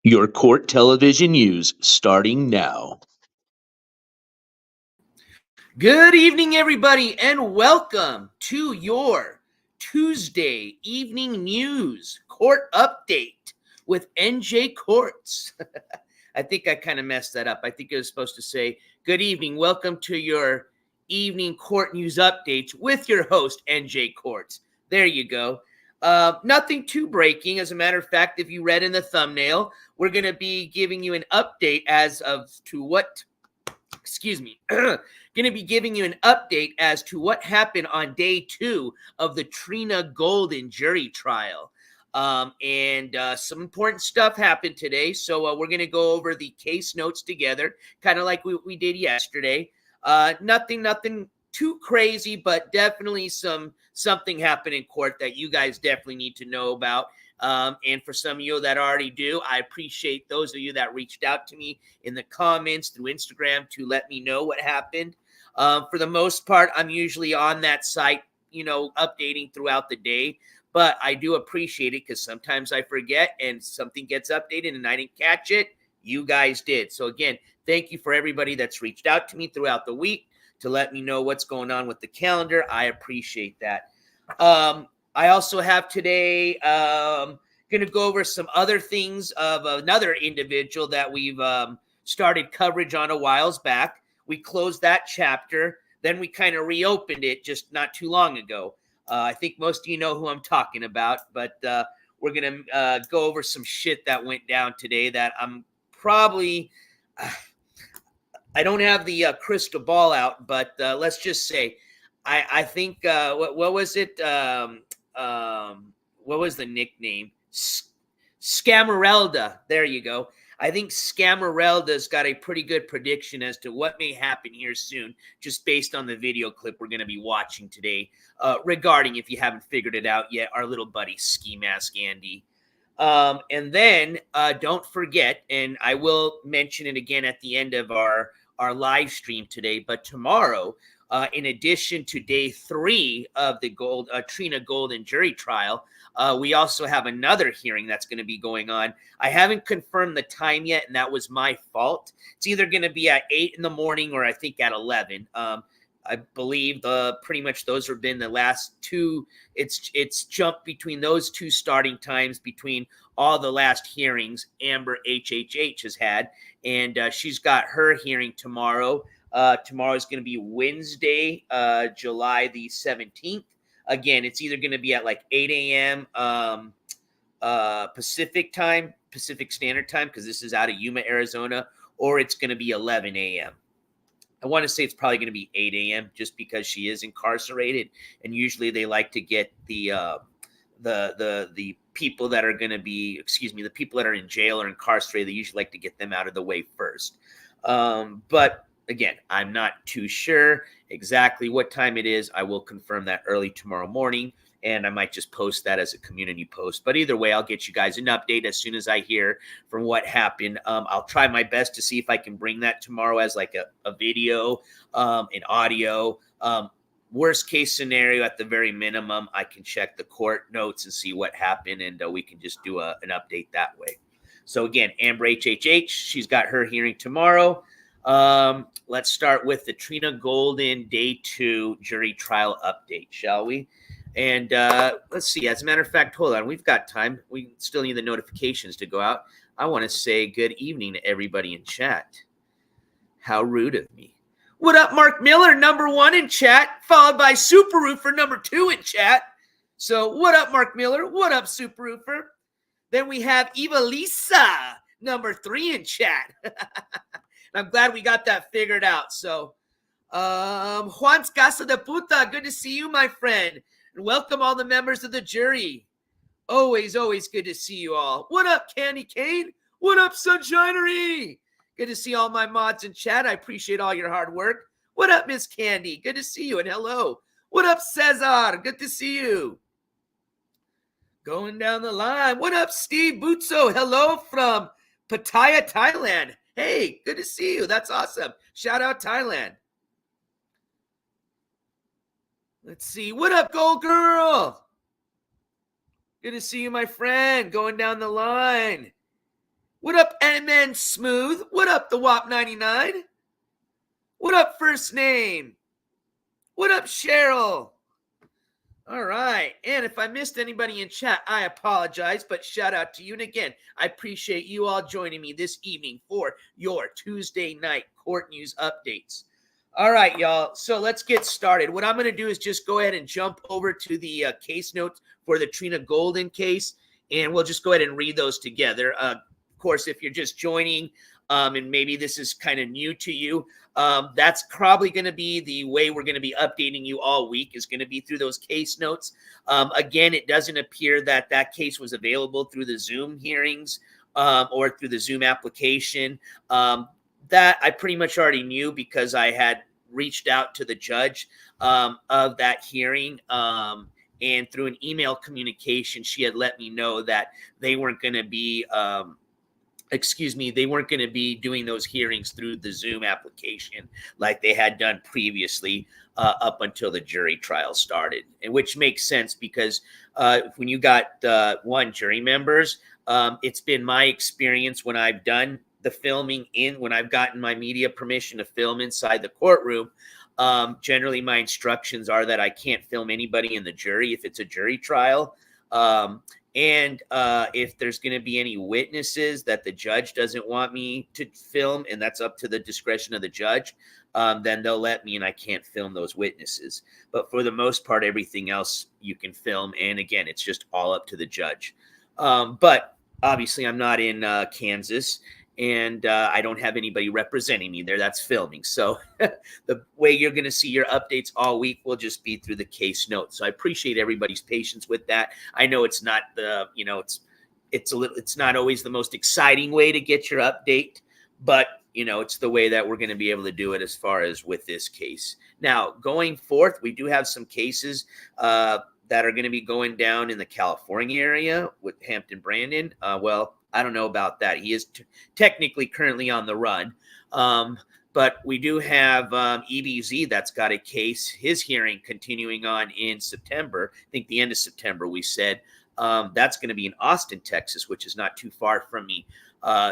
Your court television news starting now. Good evening, everybody, and welcome to your Tuesday evening news court update with NJCourts. I think I kind of messed that up. I think it was supposed to say, good evening, welcome to your evening court news updates with your host, NJCourts. There you go. Nothing too breaking. As a matter of fact, if you read in the thumbnail, we're going to be giving you an update as to what going to be giving you an update as to what happened on day 2 of the Trina Golden jury trial. And some important stuff happened today. So we're going to go over the case notes together, kind of like we did yesterday. Nothing too crazy, but definitely something happened in court that you guys definitely need to know about. And for some of you that already do, I appreciate those of you that reached out to me in the comments through Instagram to let me know what happened. For the most part, I'm usually on that site, updating throughout the day. But I do appreciate it because sometimes I forget and something gets updated and I didn't catch it. You guys did. So again, thank you for everybody that's reached out to me throughout the week to let me know what's going on with the calendar. I appreciate that. I also have today going to go over some other things of another individual that we've started coverage on a whiles back. We closed that chapter. Then we kind of reopened it just not too long ago. I think most of you know who I'm talking about, but we're going to go over some shit that went down today that I'm probably I don't have the crystal ball out, but let's just say I think what was it? What was the nickname? Scamarelda. There you go. I think Scamarelda's got a pretty good prediction as to what may happen here soon, just based on the video clip we're going to be watching today regarding, if you haven't figured it out yet, our little buddy Ski Mask Andy. And then don't forget, and I will mention it again at the end of our live stream today, but tomorrow, in addition to day 3 of the Trina Golden jury trial, we also have another hearing that's going to be going on. I haven't confirmed the time yet, and that was my fault. It's either going to be at 8 in the morning or I think at 11. I believe pretty much those have been the last two. It's jumped between those two starting times between all the last hearings Amber HHH has had, and she's got her hearing tomorrow. Tomorrow is going to be Wednesday, July the 17th. Again, it's either going to be at like 8 a.m. Pacific Standard Time, because this is out of Yuma, Arizona, or it's going to be 11 a.m. I want to say it's probably going to be 8 a.m. just because she is incarcerated, and usually they like to get the people that are going to be, the people that are in jail or incarcerated, they usually like to get them out of the way first. But again, I'm not too sure exactly what time it is. I will confirm that early tomorrow morning, and I might just post that as a community post. But either way, I'll get you guys an update as soon as I hear from what happened. I'll try my best to see if I can bring that tomorrow as like a video, an audio. Worst case scenario, at the very minimum, I can check the court notes and see what happened, and we can just do an update that way. So again, Amber HHH, she's got her hearing tomorrow. Let's start with the Trina Golden Day 2 jury trial update, shall we? And let's see. As a matter of fact, hold on. We've got time. We still need the notifications to go out. I want to say good evening to everybody in chat. How rude of me. What up, Mark Miller, number 1 in chat, followed by Super Roofer, number 2 in chat. So what up, Mark Miller? What up, Super Roofer? Then we have Eva Lisa, number 3 in chat. I'm glad we got that figured out. So, Juan's Casa de Puta, good to see you, my friend. And welcome all the members of the jury. Always good to see you all. What up, Candy Cane? What up, Sunshinery? Good to see all my mods in chat. I appreciate all your hard work. What up, Miss Candy? Good to see you, and hello. What up, Cesar? Good to see you. Going down the line. What up, Steve Butso? Hello from Pattaya, Thailand. Hey, good to see you. That's awesome. Shout out Thailand. Let's see. What up, Gold Girl? Good to see you, my friend. Going down the line. What up, MN Smooth? What up, the WAP 99? What up, First Name? What up, Cheryl? All right. And if I missed anybody in chat, I apologize, but shout out to you. And again, I appreciate you all joining me this evening for your Tuesday night court news updates. All right, y'all. So let's get started. What I'm going to do is just go ahead and jump over to the case notes for the Trina Golden case, and we'll just go ahead and read those together. Of course, if you're just joining and maybe this is kind of new to you, that's probably going to be the way we're going to be updating you all week, is going to be through those case notes. Again, it doesn't appear that that case was available through the Zoom hearings or through the Zoom application. That I pretty much already knew because I had reached out to the judge of that hearing. And through an email communication, she had let me know that they weren't going to be they weren't going to be doing those hearings through the Zoom application like they had done previously up until the jury trial started, and which makes sense because when you got jury members, it's been my experience when I've done the filming when I've gotten my media permission to film inside the courtroom. Generally, my instructions are that I can't film anybody in the jury if it's a jury trial. And if there's going to be any witnesses that the judge doesn't want me to film, and that's up to the discretion of the judge, then they'll let me, and I can't film those witnesses. But for the most part, everything else you can film. And again, it's just all up to the judge. But obviously, I'm not in Kansas, and I don't have anybody representing me there. That's filming. So the way you're going to see your updates all week will just be through the case notes. So I appreciate everybody's patience with that. I know it's not it's not always the most exciting way to get your update, but it's the way that we're going to be able to do it as far as with this case. Now, going forth, we do have some cases that are going to be going down in the California area with Hampton Brandon. Well, I don't know about that. He is technically currently on the run. But we do have EBZ that's got a case, his hearing continuing on in September. I think the end of September, we said. That's going to be in Austin, Texas, which is not too far from me.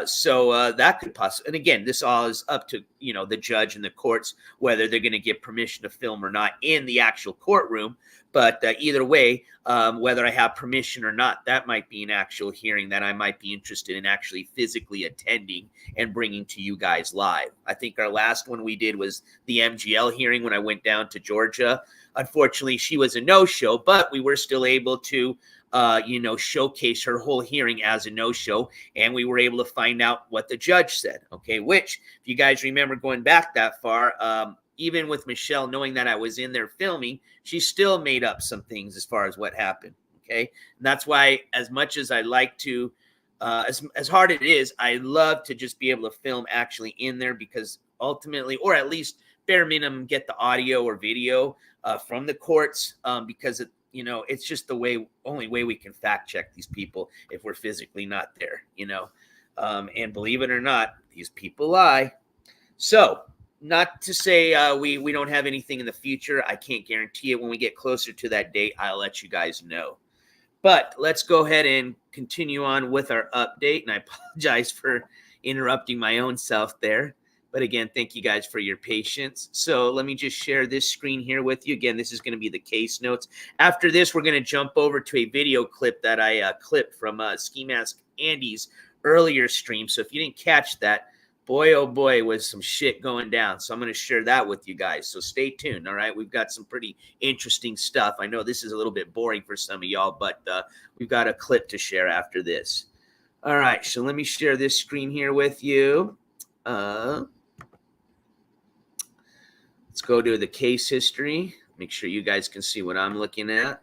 So that could possibly, and again, this all is up to, the judge and the courts, whether they're going to give permission to film or not in the actual courtroom. But either way, whether I have permission or not, that might be an actual hearing that I might be interested in actually physically attending and bringing to you guys live. I think our last one we did was the MGL hearing when I went down to Georgia. Unfortunately, she was a no-show, but we were still able to showcase her whole hearing as a no-show, and we were able to find out what the judge said. Okay, which, if you guys remember going back that far, even with Michelle knowing that I was in there filming, she still made up some things as far as what happened. Okay, and that's why, as much as I like to, as hard it is, I love to just be able to film actually in there, because ultimately, or at least bare minimum, get the audio or video from the courts, because it's just the only way we can fact check these people if we're physically not there, and believe it or not, these people lie. So not to say we don't have anything in the future. I can't guarantee it. When we get closer to that date, I'll let you guys know. But let's go ahead and continue on with our update. And I apologize for interrupting my own self there. But again, thank you guys for your patience. So let me just share this screen here with you. Again, this is going to be the case notes. After this, we're going to jump over to a video clip that I clipped from Ski Mask Andy's earlier stream. So if you didn't catch that, boy, oh boy, was some shit going down. So I'm going to share that with you guys. So stay tuned, all right? We've got some pretty interesting stuff. I know this is a little bit boring for some of y'all, but we've got a clip to share after this. All right, so let me share this screen here with you. Let's go to the case history. Make sure you guys can see what I'm looking at.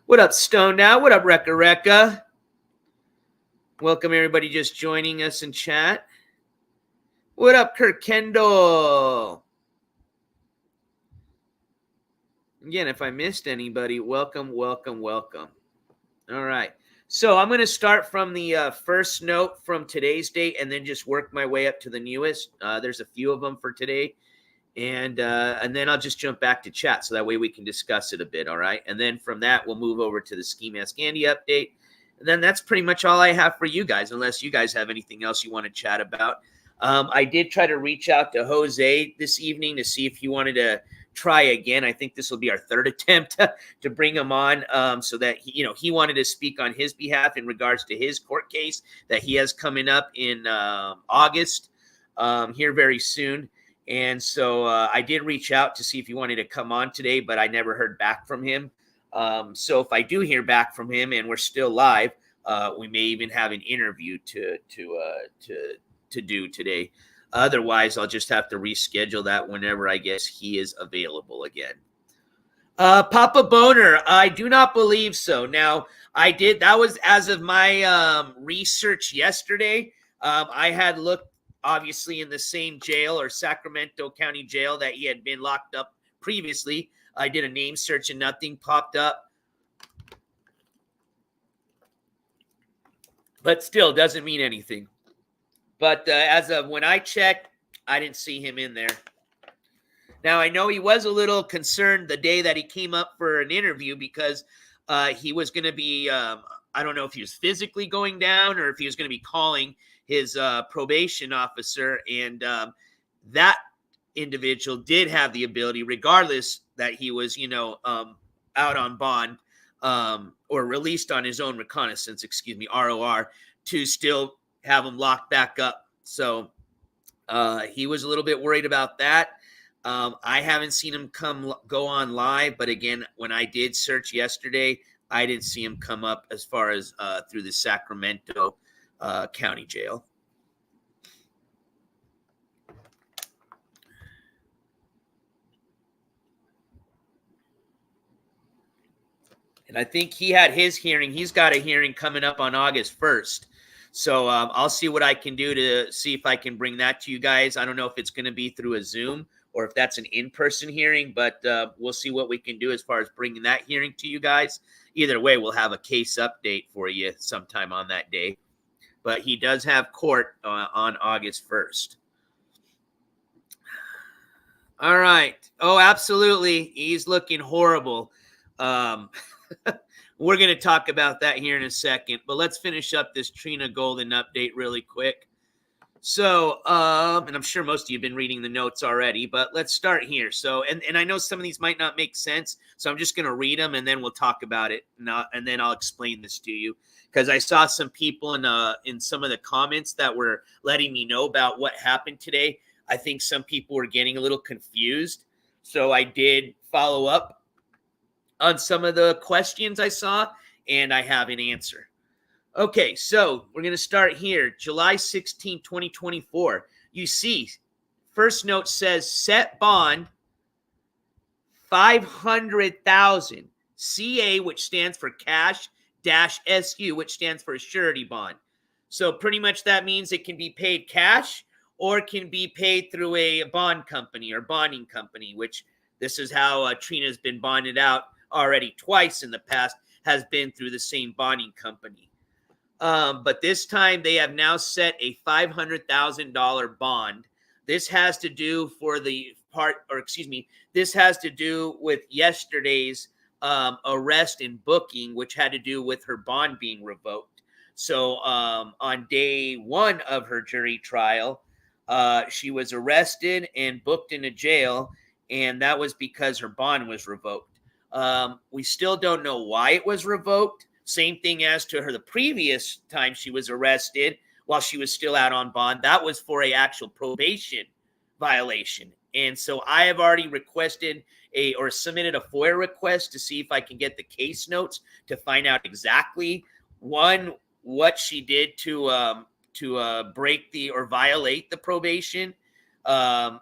What up, Stone Now? What up, Rekka Rekka? Welcome, everybody just joining us in chat. What up, Kirk Kendall? Again, if I missed anybody, welcome, welcome, welcome. All right. So I'm going to start from the first note from today's date and then just work my way up to the newest. There's a few of them for today. And then I'll just jump back to chat so that way we can discuss it a bit, all right? And then from that, we'll move over to the Ski Mask Andy update. And then that's pretty much all I have for you guys, unless you guys have anything else you want to chat about. I did try to reach out to Jose this evening to see if he wanted to try again. I think this will be our third attempt to bring him on, so that he wanted to speak on his behalf in regards to his court case that he has coming up in August here very soon. And so I did reach out to see if he wanted to come on today, but I never heard back from him. So if I do hear back from him and we're still live, we may even have an interview to do today. Otherwise, I'll just have to reschedule that whenever I guess he is available again. Papa Boner, I do not believe so. Now, that was as of my research yesterday. I had looked, obviously, in the same jail or Sacramento County jail that he had been locked up previously. I did a name search and nothing popped up. But still, doesn't mean anything. But as of when I checked, I didn't see him in there. Now, I know he was a little concerned the day that he came up for an interview because he was going to be, I don't know if he was physically going down or if he was going to be calling his probation officer. And that individual did have the ability, regardless that he was, out on bond or released on his own reconnaissance, ROR, to still have him locked back up. So he was a little bit worried about that. I haven't seen him go on live, but again, when I did search yesterday, I didn't see him come up as far as through the Sacramento County Jail. And I think he had his hearing. He's got a hearing coming up on August 1st. So I'll see what I can do to see if I can bring that to you guys. I don't know if it's going to be through a Zoom or if that's an in-person hearing, but we'll see what we can do as far as bringing that hearing to you guys. Either way, we'll have a case update for you sometime on that day. But he does have court on August 1st. All right. Oh, absolutely. He's looking horrible. We're going to talk about that here in a second, but let's finish up this Trina Golden update really quick. So, and I'm sure most of you have been reading the notes already, but let's start here. So, and I know some of these might not make sense, so I'm just going to read them and then we'll talk about it. And then I'll explain this to you because I saw some people in some of the comments that were letting me know about what happened today. I think some people were getting a little confused. So I did follow up on some of the questions I saw, and I have an answer. Okay, so we're going to start here. July 16, 2024. You see, first note says set bond $500,000. CA, which stands for cash-SU, which stands for a surety bond. So pretty much that means it can be paid cash or it can be paid through a bond company or bonding company, which this is how Trina's been bonded out already twice in the past, has been through the same bonding company. But this time they have now set a $500,000 bond. This has to do this has to do with yesterday's arrest and booking, which had to do with her bond being revoked. So on day one of her jury trial, she was arrested and booked into jail, and that was because her bond was revoked. We still don't know why it was revoked. Same thing as to her the previous time she was arrested while she was still out on bond. That was for an actual probation violation. And so I have already requested submitted a FOIA request to see if I can get the case notes to find out exactly, one, what she did to break or violate the probation. And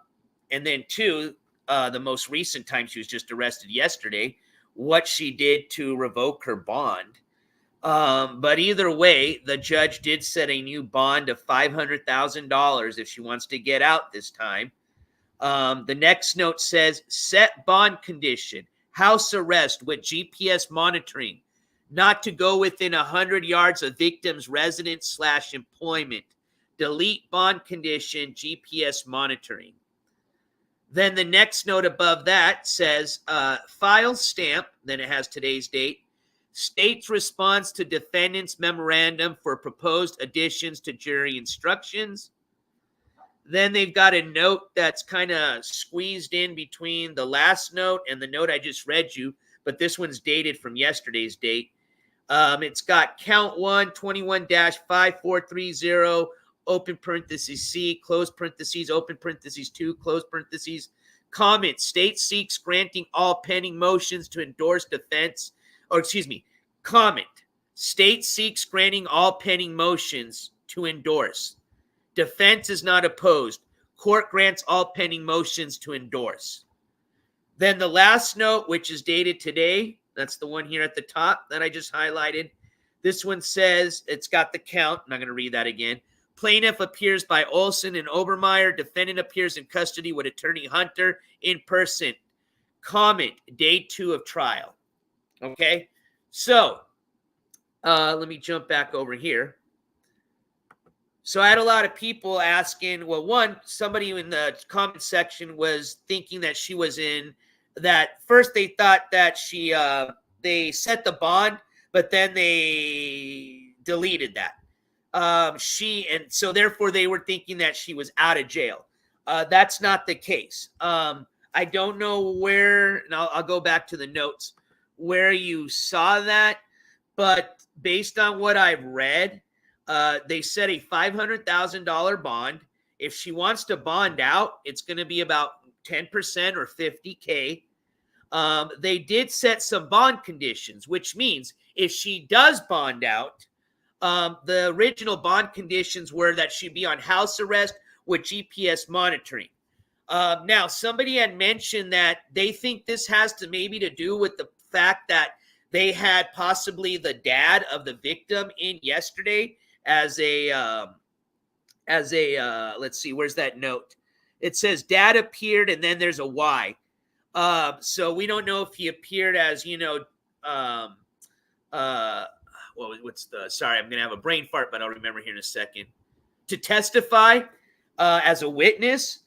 then two, the most recent time she was just arrested yesterday, what she did to revoke her bond. But either way, the judge did set a new bond of $500,000 if she wants to get out this time. The next note says, set bond condition, house arrest with GPS monitoring, not to go within 100 yards of victim's residence/employment. Delete bond condition, GPS monitoring. Then the next note above that says, file stamp, then it has today's date, State's response to defendant's memorandum for proposed additions to jury instructions. Then they've got a note that's kind of squeezed in between the last note and the note I just read you, but this one's dated from yesterday's date. It's got count 1, 21-5430, open parentheses C, close parentheses, open parentheses 2, close parentheses. Comment, state seeks granting all pending motions to endorse defense, comment, state seeks granting all pending motions to endorse. Defense is not opposed. Court grants all pending motions to endorse. Then the last note, which is dated today, that's the one here at the top that I just highlighted. This one says, it's got the count. I'm not going to read that again. Plaintiff appears by Olson and Obermeyer. Defendant appears in custody with Attorney Hunter in person. Comment, day 2 of trial. Okay? So, let me jump back over here. So I had a lot of people asking, well, one, somebody in the comment section was thinking that she was in that. First they thought that they set the bond, but then they deleted that. And so therefore they were thinking that she was out of jail. That's not the case. I don't know where, and I'll go back to the notes, where you saw that, but based on what I've read, they set a $500,000 bond. If she wants to bond out, it's going to be about 10% or $50K. They did set some bond conditions, which means if she does bond out, the original bond conditions were that she'd be on house arrest with GPS monitoring. Now, somebody had mentioned that they think this has to maybe to do with the fact that they had possibly the dad of the victim in yesterday as a let's see, where's that note? It says dad appeared and then there's a Y. So we don't know if he appeared as, sorry, I'm going to have a brain fart, but I'll remember here in a second. To testify as a witness,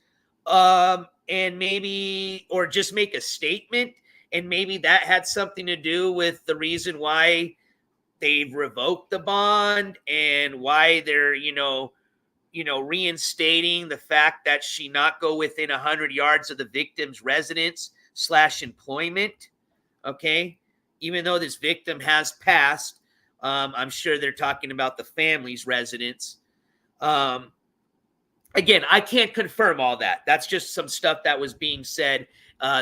and maybe, or just make a statement, and maybe that had something to do with the reason why they've revoked the bond and why they're, reinstating the fact that she not go within 100 yards of the victim's residence / employment. Okay. Even though this victim has passed, I'm sure they're talking about the family's residence. Again, I can't confirm all that. That's just some stuff that was being said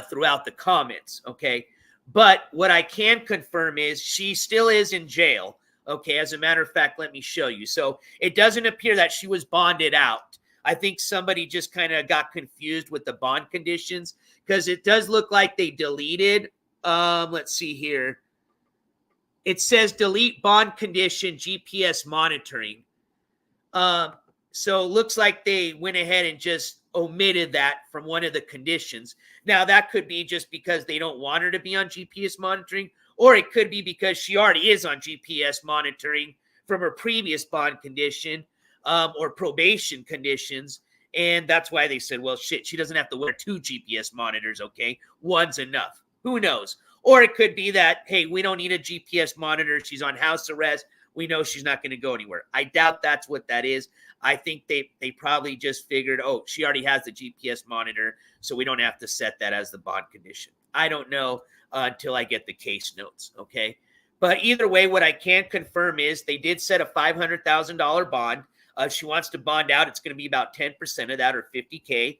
throughout the comments. Okay. But what I can confirm is she still is in jail. Okay. As a matter of fact, let me show you. So it doesn't appear that she was bonded out. I think somebody just kind of got confused with the bond conditions because it does look like they deleted. Let's see here. It says delete bond condition GPS monitoring. So it looks like they went ahead and just omitted that from one of the conditions. Now, that could be just because they don't want her to be on GPS monitoring, or it could be because she already is on GPS monitoring from her previous bond condition or probation conditions. And that's why they said, well, shit, she doesn't have to wear 2 GPS monitors, okay? One's enough. Who knows? Or it could be that, hey, we don't need a GPS monitor. She's on house arrest. We know she's not going to go anywhere. I doubt that's what that is. I think they probably just figured, oh, she already has the GPS monitor, so we don't have to set that as the bond condition. I don't know until I get the case notes, okay? But either way, what I can confirm is they did set a $500,000 bond. If she wants to bond out, it's going to be about 10% of that, or $50K.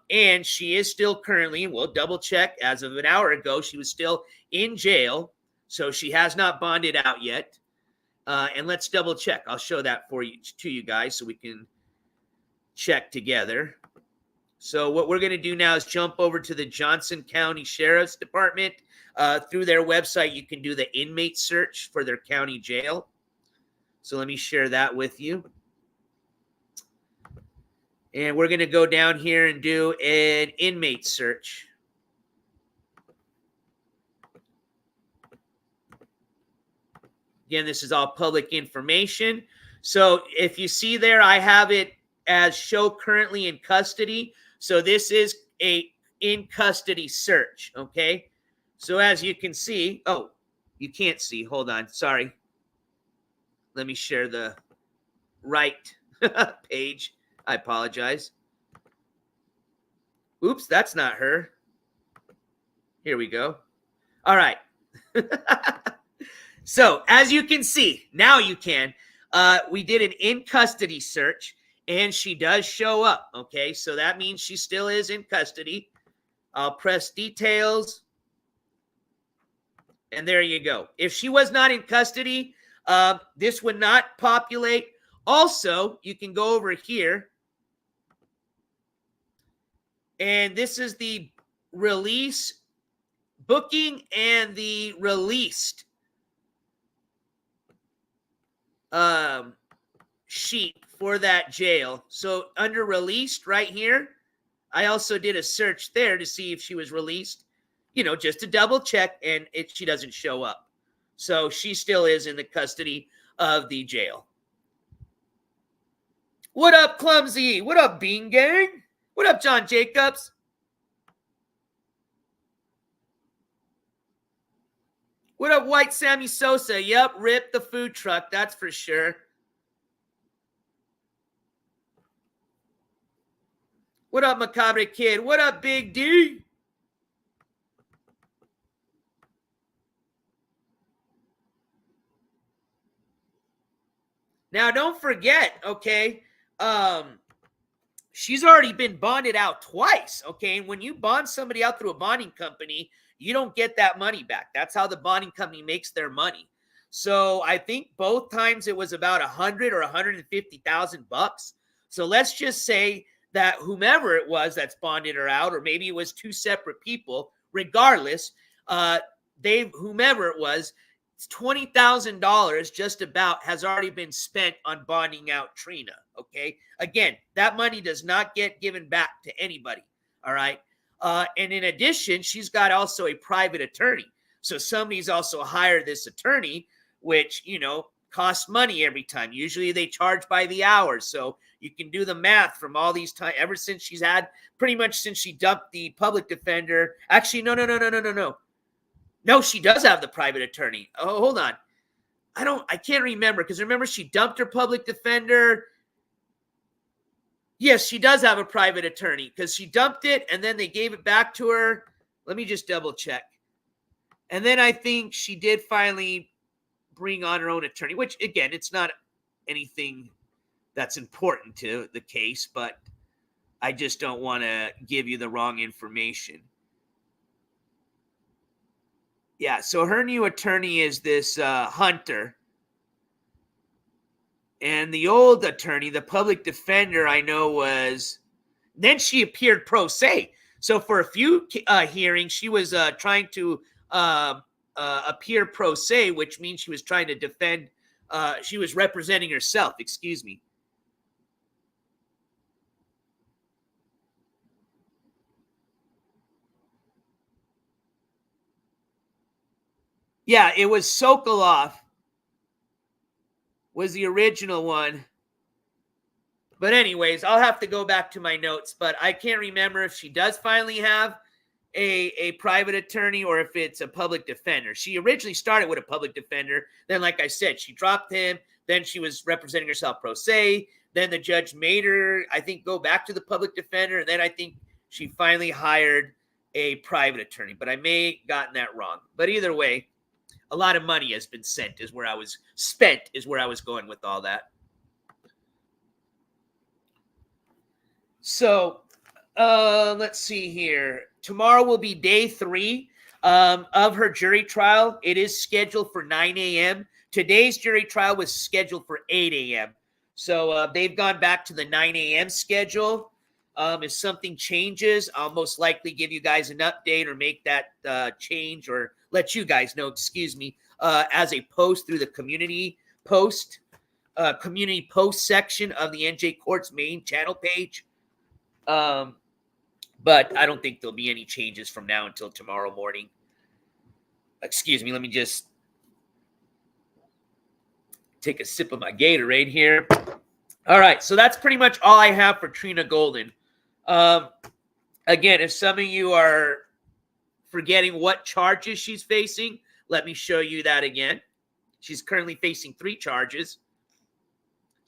And she is still currently, we'll double check, as of an hour ago, she was still in jail, so she has not bonded out yet. And let's double check. I'll show that to you guys so we can check together. So what we're going to do now is jump over to the Johnson County Sheriff's Department. Through their website, you can do the inmate search for their county jail. So let me share that with you. And we're going to go down here and do an inmate search. Again, this is all public information. So if you see there, I have it as show currently in custody. So this is a in custody search, okay? So as you can see, oh, You can't see. Hold on. Sorry. Let me share the right page. I apologize. Oops, that's not her. Here we go. All right. So as you can see, now you can. We did an in custody search, and she does show up. Okay, so that means she still is in custody. I'll press details, and there you go. If she was not in custody, this would not populate. Also, you can go over here, and this is the release booking and the released sheet for that jail. So under released right here, I also did a search there to see if she was released, just to double check, and she doesn't show up. So she still is in the custody of the jail. What up, Clumsy? What up, Bean Gang? What up, John Jacobs? What up, White Sammy Sosa? Yep, rip the food truck, that's for sure. What up, Macabre Kid? What up, Big D? Now, don't forget, okay, she's already been bonded out twice, okay? And when you bond somebody out through a bonding company, you don't get that money back. That's how the bonding company makes their money. So I think both times it was about $100,000 or $150,000. So let's just say that whomever it was that's bonded her out, or maybe it was two separate people, regardless, whomever it was, $20,000 just about has already been spent on bonding out Trina. Okay. Again, that money does not get given back to anybody. All right. And in addition, she's got also a private attorney. So somebody's also hired this attorney, which, costs money every time. Usually they charge by the hour. So you can do the math from all these times, ever since she's had, pretty much since she dumped the public defender. Actually, no. No, she does have the private attorney. Oh, hold on. I can't remember, because remember she dumped her public defender. Yes, she does have a private attorney, because she dumped it and then they gave it back to her. Let me just double check. And then I think she did finally bring on her own attorney, which again, it's not anything that's important to the case, but I just don't want to give you the wrong information. Yeah, so her new attorney is this Hunter. And the old attorney, the public defender, I know was... Then she appeared pro se. So for a few hearings, she was trying to appear pro se, which means she was trying to defend... she was representing herself, excuse me. Yeah, it was Sokolov was the original one. But anyways, I'll have to go back to my notes. But I can't remember if she does finally have a private attorney or if it's a public defender. She originally started with a public defender. Then, like I said, she dropped him. Then she was representing herself pro se. Then the judge made her, I think, go back to the public defender. And then I think she finally hired a private attorney. But I may have gotten that wrong. But either way, a lot of money has been spent is where I was going with all that. So let's see here. Tomorrow will be day 3 of her jury trial. It is scheduled for 9 a.m. Today's jury trial was scheduled for 8 a.m. So they've gone back to the 9 a.m. schedule. If something changes, I'll most likely give you guys an update or make that change, or let you guys know, as a post through the community post section of the NJCourts main channel page. But I don't think there'll be any changes from now until tomorrow morning. Excuse me, let me just take a sip of my Gatorade here. All right, so that's pretty much all I have for Trina Golden. Again, if some of you are forgetting what charges she's facing, let me show you that again. She's currently facing 3 charges,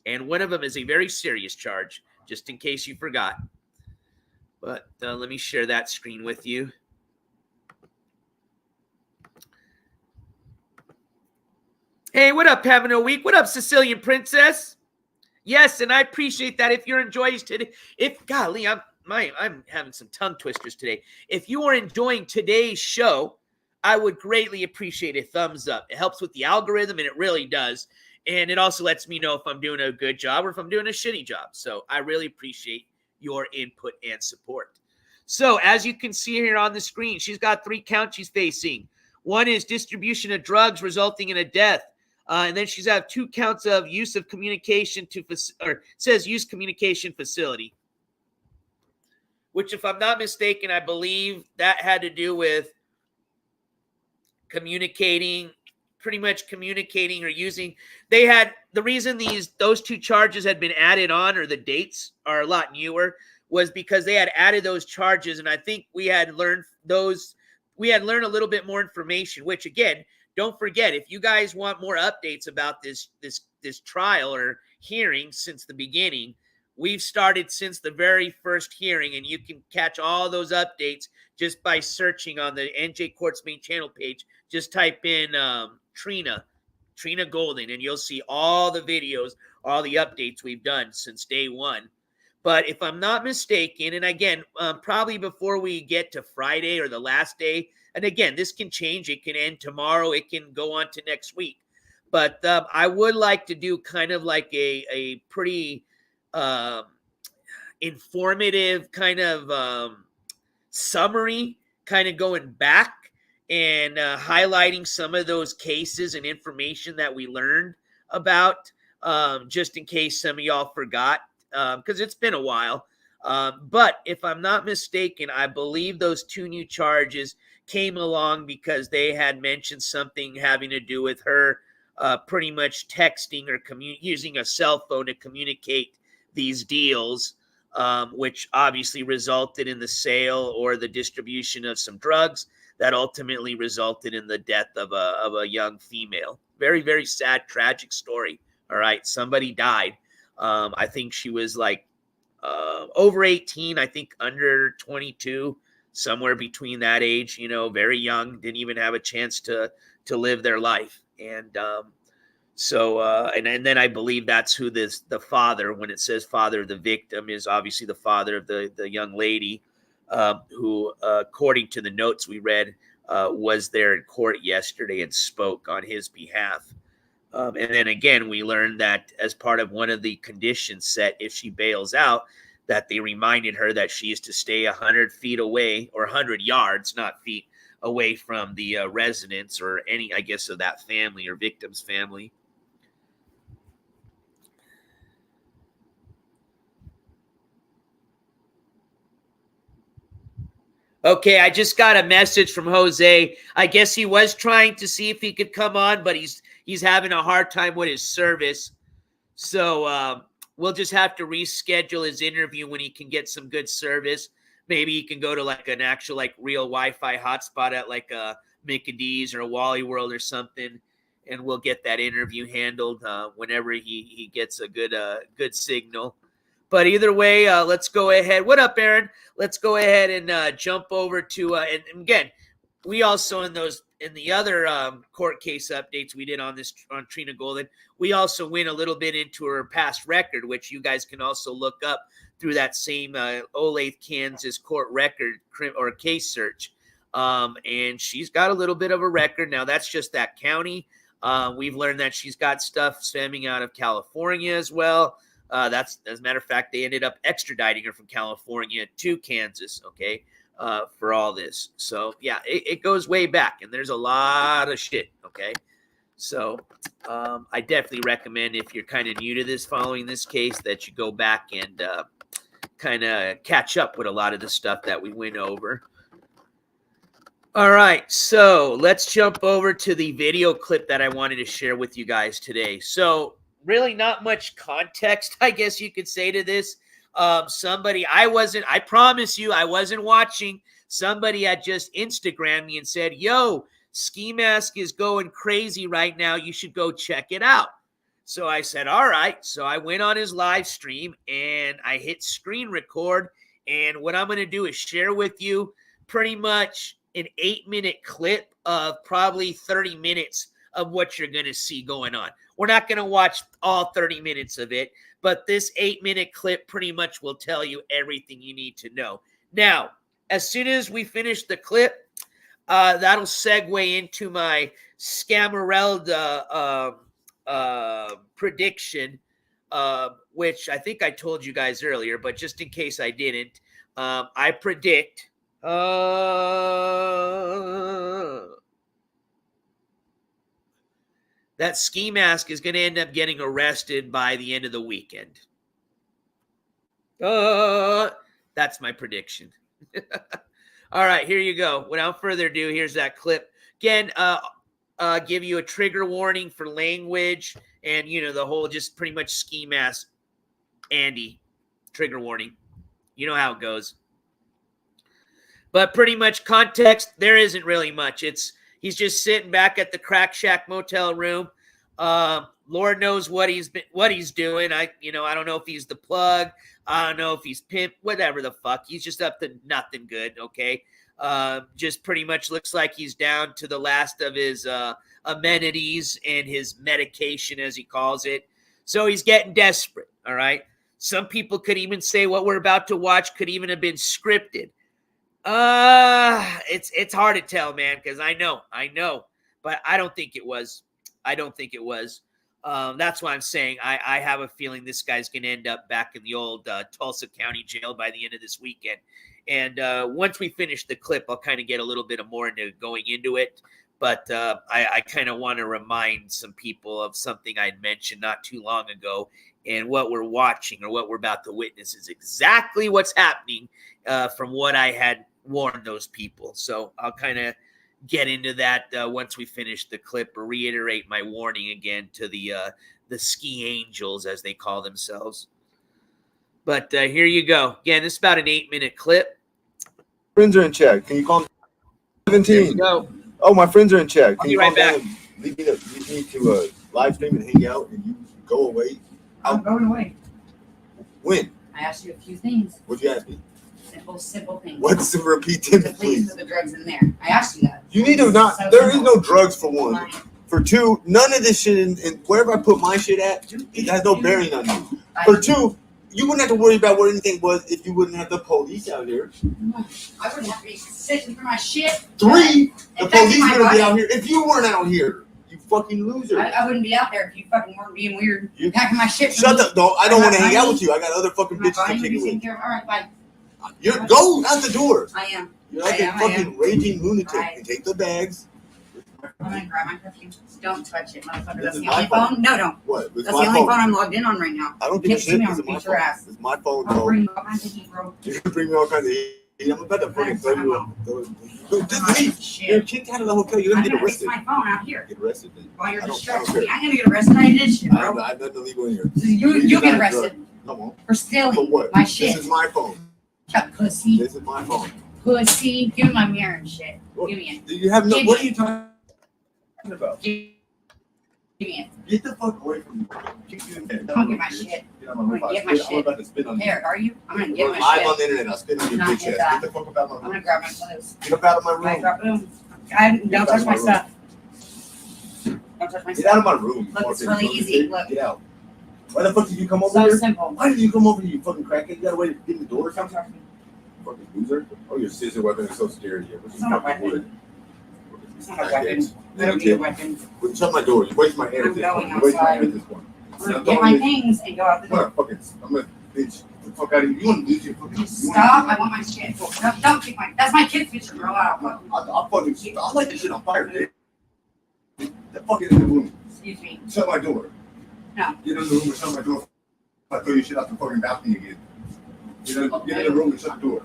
and one of them is a very serious charge, just in case you forgot. But let me share that screen with you. Hey, what up, having a week? What up, Sicilian Princess? Yes, and I appreciate that. If you're enjoying today, golly, I'm having some tongue twisters today. If you are enjoying today's show, I would greatly appreciate a thumbs up. It helps with the algorithm, and it really does. And it also lets me know if I'm doing a good job or if I'm doing a shitty job. So I really appreciate your input and support. So as you can see here on the screen, she's got 3 counts she's facing. One is distribution of drugs resulting in a death. And then she's got 2 counts of use of communication use communication facility, which, if I'm not mistaken, I believe that had to do with pretty much communicating or using. The reason those 2 charges had been added on, or the dates are a lot newer, was because they had added those charges, and I think we had learned a little bit more information, which, again, don't forget, if you guys want more updates about this trial or hearing since the beginning, we've started since the very first hearing, and you can catch all those updates just by searching on the NJCourts main channel page. Just type in Trina Golden, and you'll see all the videos, all the updates we've done since day one. But if I'm not mistaken, and again, probably before we get to Friday or the last day, and again, this can change. It can end tomorrow. It can go on to next week. But I would like to do kind of like a pretty informative kind of summary, kind of going back and highlighting some of those cases and information that we learned about, just in case some of y'all forgot, because it's been a while. But if I'm not mistaken, I believe those 2 new charges came along because they had mentioned something having to do with her pretty much texting or using a cell phone to communicate these deals, which obviously resulted in the sale or the distribution of some drugs that ultimately resulted in the death of a young female. Very, very sad, tragic story. All right, somebody died. I think she was like over 18, I think under 22, somewhere between that age, very young, didn't even have a chance to live their life. And and then I believe that's who the father, when it says father of the victim, is obviously the father of the young lady, who, according to the notes we read, was there in court yesterday and spoke on his behalf. And then again, we learned that as part of one of the conditions set, if she bails out, that they reminded her that she is to stay 100 feet away, or 100 yards, not feet, away from the residence or any, I guess, of that family or victim's family. Okay, I just got a message from Jose. I guess he was trying to see if he could come on, but he's having a hard time with his service. So we'll just have to reschedule his interview when he can get some good service. Maybe he can go to like an actual like real Wi-Fi hotspot at like a Mickey D's or a Wally World or something, and we'll get that interview handled whenever he gets a good signal. But either way, let's go ahead. What up, Aaron? Let's go ahead and jump over to and again, we also in the other court case updates we did on Trina Golden, we also went a little bit into her past record, which you guys can also look up through that same Olathe, Kansas court record or case search. And she's got a little bit of a record. Now, that's just that county. We've learned that she's got stuff stemming out of California as well. That's, as a matter of fact, they ended up extraditing her from California to Kansas, okay, for all this. So, yeah, it goes way back, and there's a lot of shit, okay? So I definitely recommend, if you're kind of new to this, following this case, that you go back and kind of catch up with a lot of the stuff that we went over. All right, so let's jump over to the video clip that I wanted to share with you guys today. So really not much context, I guess you could say, to this. I promise you, I wasn't watching. Somebody had just Instagrammed me and said, yo, Ski Mask is going crazy right now. You should go check it out. So I said, all right. So I went on his live stream and I hit screen record. And what I'm going to do is share with you pretty much an 8-minute clip of probably 30 minutes of what you're going to see going on. We're not going to watch all 30 minutes of it, but this 8-minute clip pretty much will tell you everything you need to know. Now, as soon as we finish the clip, that'll segue into my Scamarelda prediction, which I think I told you guys earlier, but just in case I didn't, I predict that Ski Mask is going to end up getting arrested by the end of the weekend. That's my prediction. All right, here you go. Without further ado, here's that clip. Again, give you a trigger warning for language and, the whole just pretty much Ski Mask, Andy, trigger warning. You know how it goes. But pretty much context, there isn't really much. He's just sitting back at the Crack Shack motel room. Lord knows what he's doing. I don't know if he's the plug. I don't know if he's pimp, whatever the fuck. He's just up to nothing good, okay? Just pretty much looks like he's down to the last of his amenities and his medication, as he calls it. So he's getting desperate, all right? Some people could even say what we're about to watch could even have been scripted. It's hard to tell, man, because I know, but I don't think it was. That's why I'm saying I have a feeling this guy's going to end up back in the old Tulsa County jail by the end of this weekend. And once we finish the clip, I'll kind of get a little bit more into going into it. But I kind of want to remind some people of something I'd mentioned not too long ago. And what we're watching or what we're about to witness is exactly what's happening from what I had warned those people. So I'll kind of get into that once we finish the clip, or reiterate my warning again to the ski angels, as they call themselves. But here you go. Again, this is about an 8-minute clip. Friends are in chat. Can you call me 17? There you go. Oh, my friends are in chat. I'll be right back. Leave me to live stream and hang out, and you go away. I'm going away. When? I asked you a few things. What'd you ask me? Simple things. What's the repeat them, Please please? put the drugs in there. I asked you that. You need to not. So There is simple. no drugs for one. Fine. For two, none of this shit, and wherever I put my shit at, it has no bearing on you. For two, you wouldn't have to worry about what anything was if you wouldn't have the police out here. I wouldn't have to be sitting for my shit. Three, the If that's police my wouldn't be body. out here if you weren't out here. You fucking loser. I wouldn't be out there if you fucking weren't being weird. You- Packing my shit. Shut up. No, I don't want to hang out Body- with you. I got other fucking My bitches to body would kick be it taken with. care of. All right, bye. Go out the door. I am. You're like I a am. fucking raging lunatic. Right. And take the bags. I'm gonna grab my perfume. Don't touch it, motherfucker. This That's is the my only phone. phone. No, don't. What? It's That's my the only phone. phone I'm logged in on right now. I don't give a Give it to shit. me, This I'll is my beat your phone. ass. It's my phone, I'll bro. bring you all kinds of heat, bro. You can bring me all kinds of heat. I'm about to fucking throw you up. Just leave. Shit. You're kicked out of the hotel. You're I'm gonna get gonna fix arrested. my phone out here Get arrested then. while you're I don't distracting care. me. I'm gonna get arrested. I did shit, I bro. have nothing illegal in here. You get arrested Come on. for For stealing what? my This shit. is my phone. Shut pussy. This is my phone. Pussy. Give me my mirror and shit. What? Give me it. You have no. Give What are me you talking about? Give me it. Get the fuck away from me. Kick you in the head. I'm gonna get my shit. Get on my roof. I'm gonna get my I'm shit. about to spit on you. There, are you? I'm gonna We're get my live shit. on the internet. I'll spit on your Not bitch get ass. that. Get the fuck up out of I'm my gonna room. grab my clothes. Get up out of my I room. grab boom. Don't touch my stuff. Don't touch my Get out of stuff. my room. Look, it's Fucking really fucking easy. shit. Look. Get out. Why the fuck did you come over So here? simple. Why did you come over here, you fucking crackhead? You got a way to get in the door or Don't something? touch me. Fucking loser. Oh, your scissor weapon is so scary. It's not a weapon. It's not a weapon. I don't need a weapon. Shut my door. You waste my air. I'm going You waste my air outside. at this point. I'm gonna get my things and go out the door. I'm gonna bitch. Get the fuck out of here. You wanna lose your fucking. Stop! I want my shit. Don't kick my. That's my kid's picture, bro. I'll fucking. I'll light this shit on fire, dude. The fuck is in the room. Excuse me. Shut my door. No. Get in the room and shut my door. I throw your shit out the fucking balcony again. Get in the room and shut the door.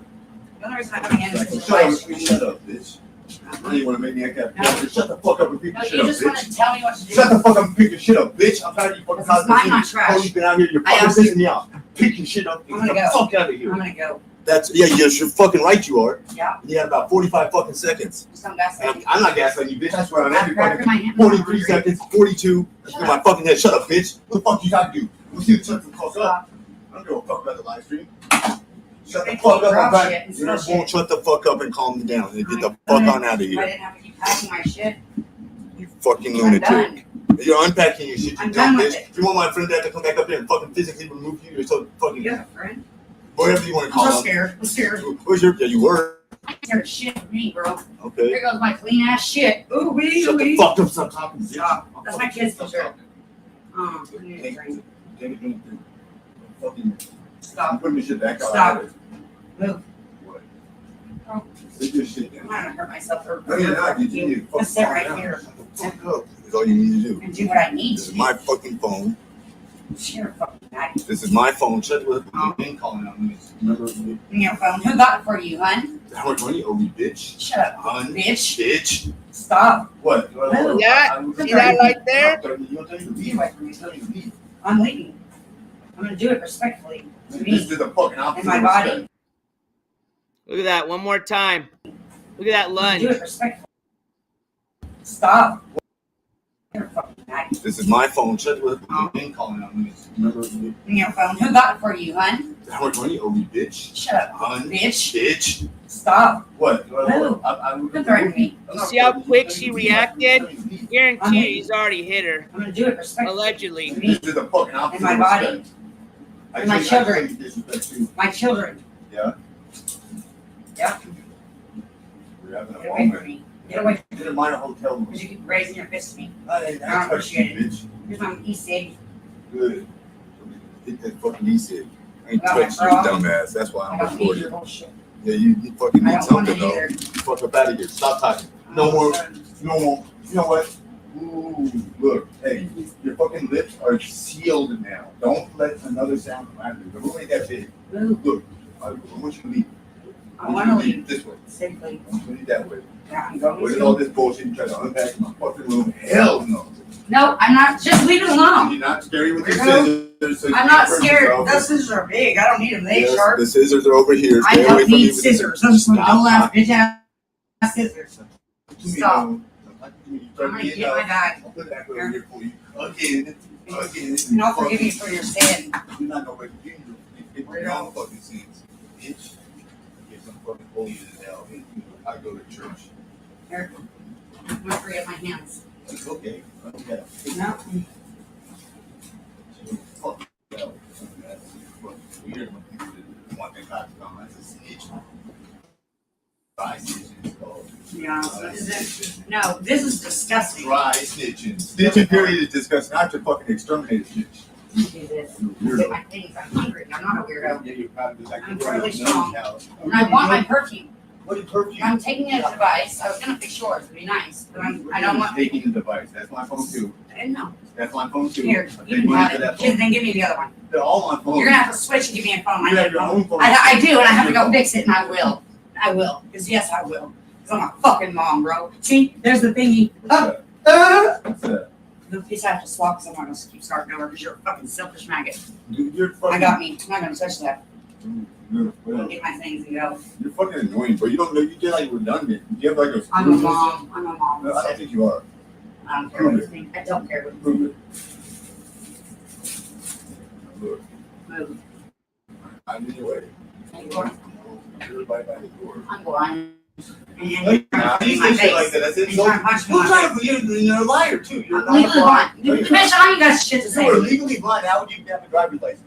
The only reason I have a hand is Shut up, bitch. Now you wanna make me act that. No. Shut the fuck up and pick No, your shit you up, just want bitch. to tell me what to do. Shut the fuck up and pick your shit up, bitch. I'm tired of you fucking This is mine, not trash. Police been out here. You're I fucking asked you. pissing me off. Pick your shit up and I'm gonna get the go. fuck out of here. I'm gonna go. That's you're fucking right. You are. Yeah. You had about 45 fucking seconds. Just don't gaslight me. I'm not gaslighting you, bitch. I swear on every After my fucking hand- 43 seconds, 42. That's in my fucking head. Shut up, bitch. What the fuck you talking to? We'll see you shut the fuck up. I don't give a fuck about the live stream. Shut the fuck up. I'm back. You won't shut the fuck up and calm me down and get the fuck on out of I here. didn't have to keep packing my shit. You fucking I'm lunatic. done. You're unpacking your shit, you I'm dumb done with bitch. it. If you want my friend to have to come back up here and fucking physically remove you, you're so fucking You have a friend? whatever you want to I'm call so it. scared. I'm scared. Where's your? Yeah, you were. I'm scared of shit for me, bro. Okay. There goes my clean ass shit. Ooh, wee, Shut the wee. fuck up. Stop talking. bitch. Stop. That's my kid's Stop picture. talking. I need a drink. Fucking. Stop. I'm putting this shit back on. Stop. Move. What? Oh. Sit your shit I'm down. gonna hurt myself. No, you're not. You need to fucking Just sit calm right down. here. Shut the fuck up. That's all you need to do. And do what I need This to is my fucking phone. You're a fucking maggot. This is my phone. Shut the fuck up. Calling on me. Remember Your phone. Who got it for you, hun? how much money owe me, bitch? Shut up, Hun. bitch. Bitch. Stop. What? Yeah, see that right there? You'll tell you to Get leave. away from me. Tell you to leave. I'm leaving. I'm gonna do it respectfully. To This me is the fucking opposite. and my of body. respect. Look at that. One more time. Look at that I'm gonna lunge. do it respectfully. Stop. You're a fucking maggot. This is my phone. Shut the fuck up. Calling on me. Remember Your phone. Who got it for you, hun? how much money owe me, bitch? Shut up, Hun. bitch. Bitch. Stop. What? Move. Don't threaten me. See how quick she reacted? Guarantee he's already hit her. I'm gonna do it respectfully. Allegedly. To me This is the fucking opposite. and my of body. respect. And my children. Disrespect you. My children. Yeah. Yeah. We're having a Get away from moment. me. Get away. Get a minor hotel room. Because you keep raising your fist at me. I don't appreciate it, bitch. Here's my e-cig. Good. Get that fucking e-cig. I ain't I got my touched you, bra. dumbass. That's why I I'm don't need your recording. bullshit. Yeah, you fucking I need don't want something it though. either. Fuck up out of here. Stop talking. No more. No more. You know what? Ooh, look. Hey, your fucking lips are sealed now. Don't let another sound come out of you. The room ain't that big. Move. Look, I want you to leave. I want to leave. This way. Safely. I want you to leave that way. Yeah, I'm going What is all to. this bullshit you try to unpack my fucking room? Hell no. No, I'm not. Just leave it alone. You're not scary with your No. scissors. So you I'm can't not hurt scared. yourself. Those scissors are big. I don't need them. They Yes, sharp. the scissors are over here. I Stay away don't from me need with the scissors. Those Stop don't laugh. talking Bitch ass scissors. to me, Stop. no. I'm gonna get my bag. I'll put it back over here for you. Again. And I'll forgive you for your sin. You're not gonna forgive me. It's your own fucking sins. Bitch. Get some fucking holy as hell. I go to church. Here. I'm gonna forget my hands. It's okay. Okay. No. Fuck hell. That's fucking weird when people want their cops to come. That's a snitch. Dry snitching is called. Yeah. So this is no. This is disgusting. Dry snitching. Snitching period is disgusting. I have to fucking exterminate a snitch. Do this. Get my things. I'm hungry. I'm not a weirdo. Yeah, you're probably like I'm fairly strong. And I want my perfume. What did perfume? I'm taking a device. I was gonna fix yours. It'd be nice, but I don't want. Taking the device. That's my phone too. I didn't know. That's my phone too. Here, I you take can money have for that it. phone. Then give me the other one. They're all on phone. You're gonna have to switch and give me a phone. You have your own phone. I do, and I have to go fix it, and I will. I will. Because yes, I will. Because I'm a fucking mom, bro. See, there's the thingy. What's that? What's that? The piece I have to swap because I'm not gonna keep starting over because you're a fucking selfish maggot. Dude, you're fucking. I got me. I'm not gonna touch that. You're, I'm gonna get my things and go. you're fucking annoying, bro. You don't know. You get like redundant. You have like a. I'm a mom. I'm a mom. No, I don't think you are. I don't care what you think. I don't care what you Prove it. Look, move. I'm in your way. I'm going. You're right by the door. I'm going. And you're Like, trying to you punch me in my say shit like face. that. That's And it. you're So, trying to punch me in who's my trying face. to? You're a liar too. You're I'm not legally a blind. No, you're Bitch, not. I ain't got shit to You are say. legally blind. How would you have a driver's license?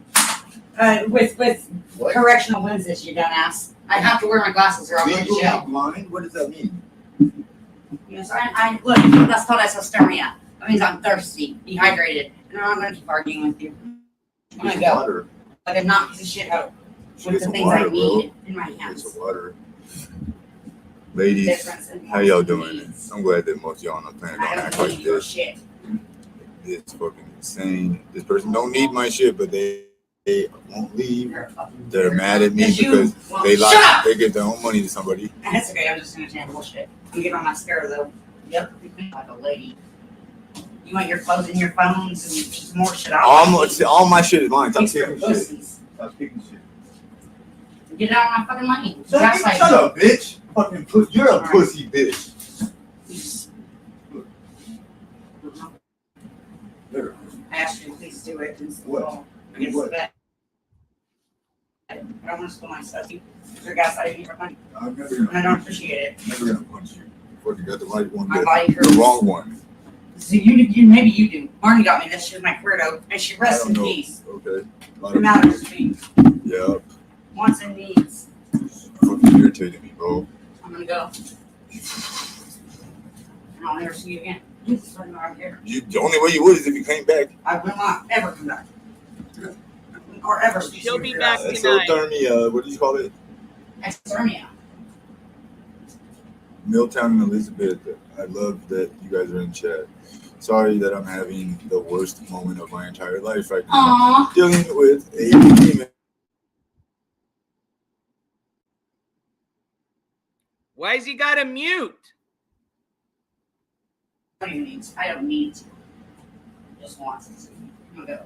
With What? correctional lenses, you dumbass. I have to wear my glasses or I'll go to Legally jail. blind? What does that mean? Yes, I look, that's called isothermia. That means I'm thirsty, dehydrated, and I'm not gonna keep arguing with you. I'm gonna Get go. some water. Like a knock piece of shit out Get with the some things water, I bro. need in my Get hands. some water. Ladies, Difference in how y'all wants and doing? needs. I'm glad that most of y'all on the planet I don't act don't like need your this. shit. It's fucking insane. This person don't need my shit, but they won't leave. You're a fucking They're weirdo. mad at me Because you because won't- they Shut like up! they give their own money to somebody. That's okay, I'm just gonna say bullshit. I'm getting on my mascara though. Yep, like a lady. You want your clothes and your phones and just more shit. All my shit is mine. Stop Thanks for taking shit. pussies. Stop taking shit. Get out of my fucking lane. Shut up, bitch. Fucking you're a pussy bitch. There. I asked you to please do it. What? Against the bed. I don't want to spill my stuff. You're gaslighting me for money. I'm never And I gonna, don't appreciate it. never gonna punch you. Fuck, you got the right one. My body hurts. The wrong one. So you maybe you do. Marnie got me this. She was my weirdo, and she rests I in don't know. peace. Okay. What matters to me? Yeah. Wants and needs. Fucking irritating me, bro. I'm gonna go. And I'll never see you again. Jesus, I don't care. The only way you would is if you came back. I will not ever come back. Or ever speak She'll to be you back again. tonight. Exothermia, what do you call it? Exthermia. Milltown and Elizabeth. I love that you guys are in chat. Sorry that I'm having the worst moment of my entire life right now. Aww. Dealing with a demon. Why's he got a mute? I don't need to. Just wants to see. I'm gonna go.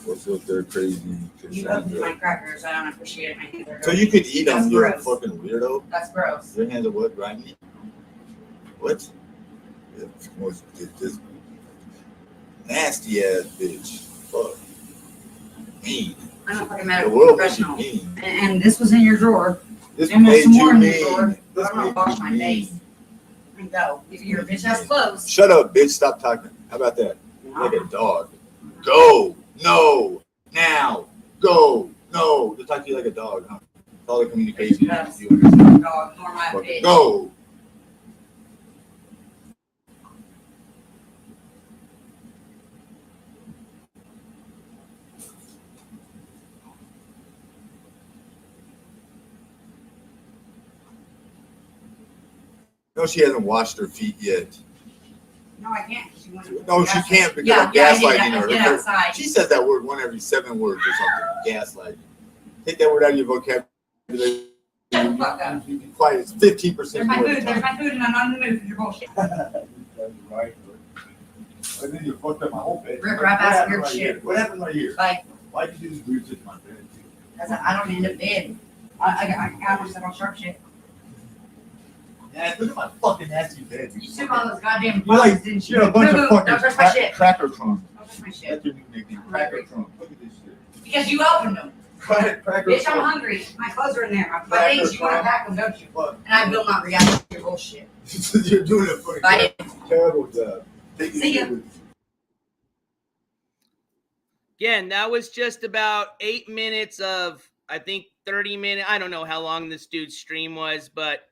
What's up there, crazy? You opened my crackers. I don't appreciate it. My hands are So you could eat them, That's you're a gross. fucking weirdo. That's gross. Your hands are what, grimy? What? Yeah, this nasty ass bitch. Fuck. Mean. I'm not fucking The medical world makes you professional. mean. And this was in your drawer. This And there's made some more you in your drawer. mean. This I'm gonna made wash you my mean. face. And go. If your bitch ass clothes. Shut up, bitch. Stop talking. How about that? Like a dog. Go. No. Now. Go. No. Just talk to you like a dog, huh? It's all the communication. Yes. You understand? Dog, nor my Fucking bitch. go. No, she hasn't washed her feet yet. No, I can't. She went. No, she can't because I'm I gaslighting her. Get outside. She says that word one every 7 words or something. Gaslighting. Take that word out of your vocabulary. Shut the fuck up. Be quiet. It's 15%. There's my food. There's my food, and I'm not in the mood for your bullshit. That's right. And then you fucked up my whole bed. Rip rap ass weird right shit. here? What happened right here? Like, Why did you do this weird shit to my bed? because I don't end up dead. I got myself on sharp shit. Yeah, look at my fucking nasty bed. You took all those goddamn You're like, bugs, didn't you? you're a bunch Boo-boo, of fucking don't touch my shit. cracker crumbs. Don't touch my shit. That's your new nickname. Cracker crumbs. Look at this shit. Because you opened them. Cracker Bitch, I'm crumbs. hungry. My clothes are in there. My Cracker things, you want to crumb. pack them, don't you? Fuck. And I will not react to your bullshit. You're doing a fucking Bye. terrible job. Take See ya. Again, that was just about 8 minutes of, I think, 30 minutes. I don't know how long this dude's stream was, but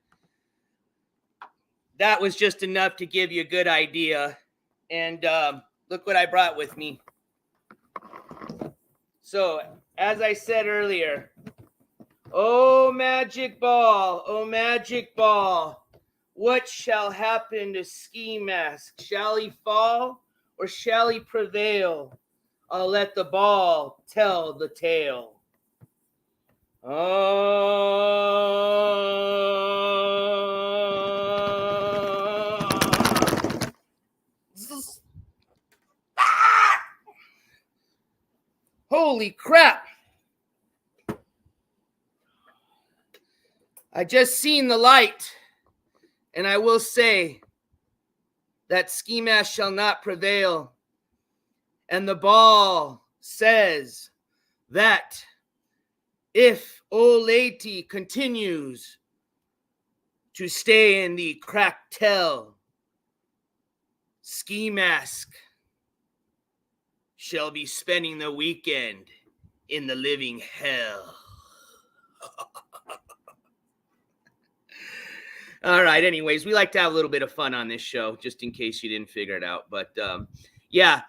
that was just enough to give you a good idea. And look what I brought with me. So, as I said earlier, oh, magic ball, what shall happen to Ski Mask? Shall he fall or shall he prevail? I'll let the ball tell the tale. Holy crap. I just seen the light, and I will say that Ski Mask shall not prevail. And the ball says that if old lady continues to stay in the cracktail, Ski Mask shall be spending the weekend in the living hell. All right, anyways, we like to have a little bit of fun on this show, just in case you didn't figure it out. But yeah,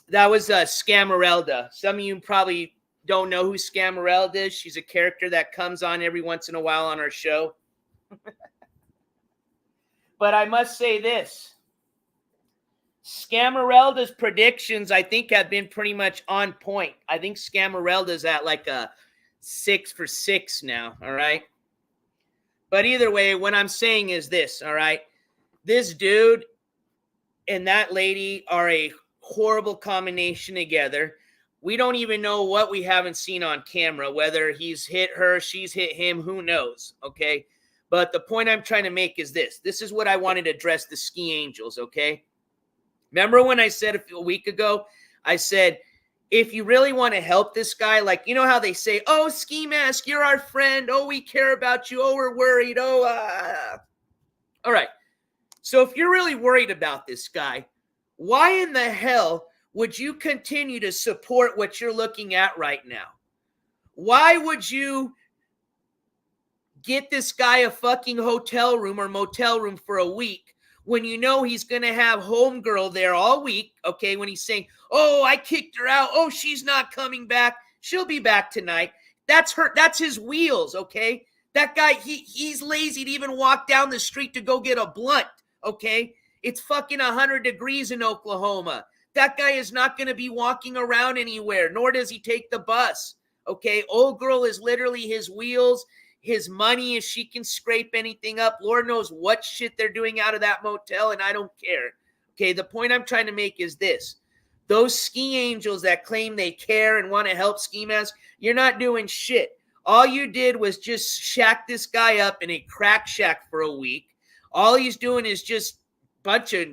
that was Scamarelda. Some of you probably don't know who Scamarelda is. She's a character that comes on every once in a while on our show. But I must say this. Scamarelda's predictions, I think, have been pretty much on point. I think Scamarelda's at like a 6 for 6 now, all right? But either way, what I'm saying is this, all right? This dude and that lady are a horrible combination together. We don't even know what we haven't seen on camera, whether he's hit her, she's hit him, who knows, okay? But the point I'm trying to make is this. This is what I wanted to address the Ski Angels, okay? Remember when I said a week ago, I said, if you really want to help this guy, like, you know how they say, oh, Ski Mask, you're our friend. Oh, we care about you. Oh, we're worried. Oh, All right. So if you're really worried about this guy, why in the hell would you continue to support what you're looking at right now? Why would you get this guy a fucking hotel room or motel room for a week when you know he's going to have homegirl there all week, okay, when he's saying, oh, I kicked her out. Oh, she's not coming back. She'll be back tonight. That's her. That's his wheels, okay? That guy, he's lazy to even walk down the street to go get a blunt, okay? It's fucking 100 degrees in Oklahoma. That guy is not going to be walking around anywhere, nor does he take the bus, okay? Old girl is literally his wheels, his money, if she can scrape anything up. Lord knows what shit they're doing out of that motel, and I don't care, okay? The point I'm trying to make is this. Those Ski Angels that claim they care and want to help Ski Mask, you're not doing shit. All you did was just shack this guy up in a crack shack for a week. All he's doing is just bunch of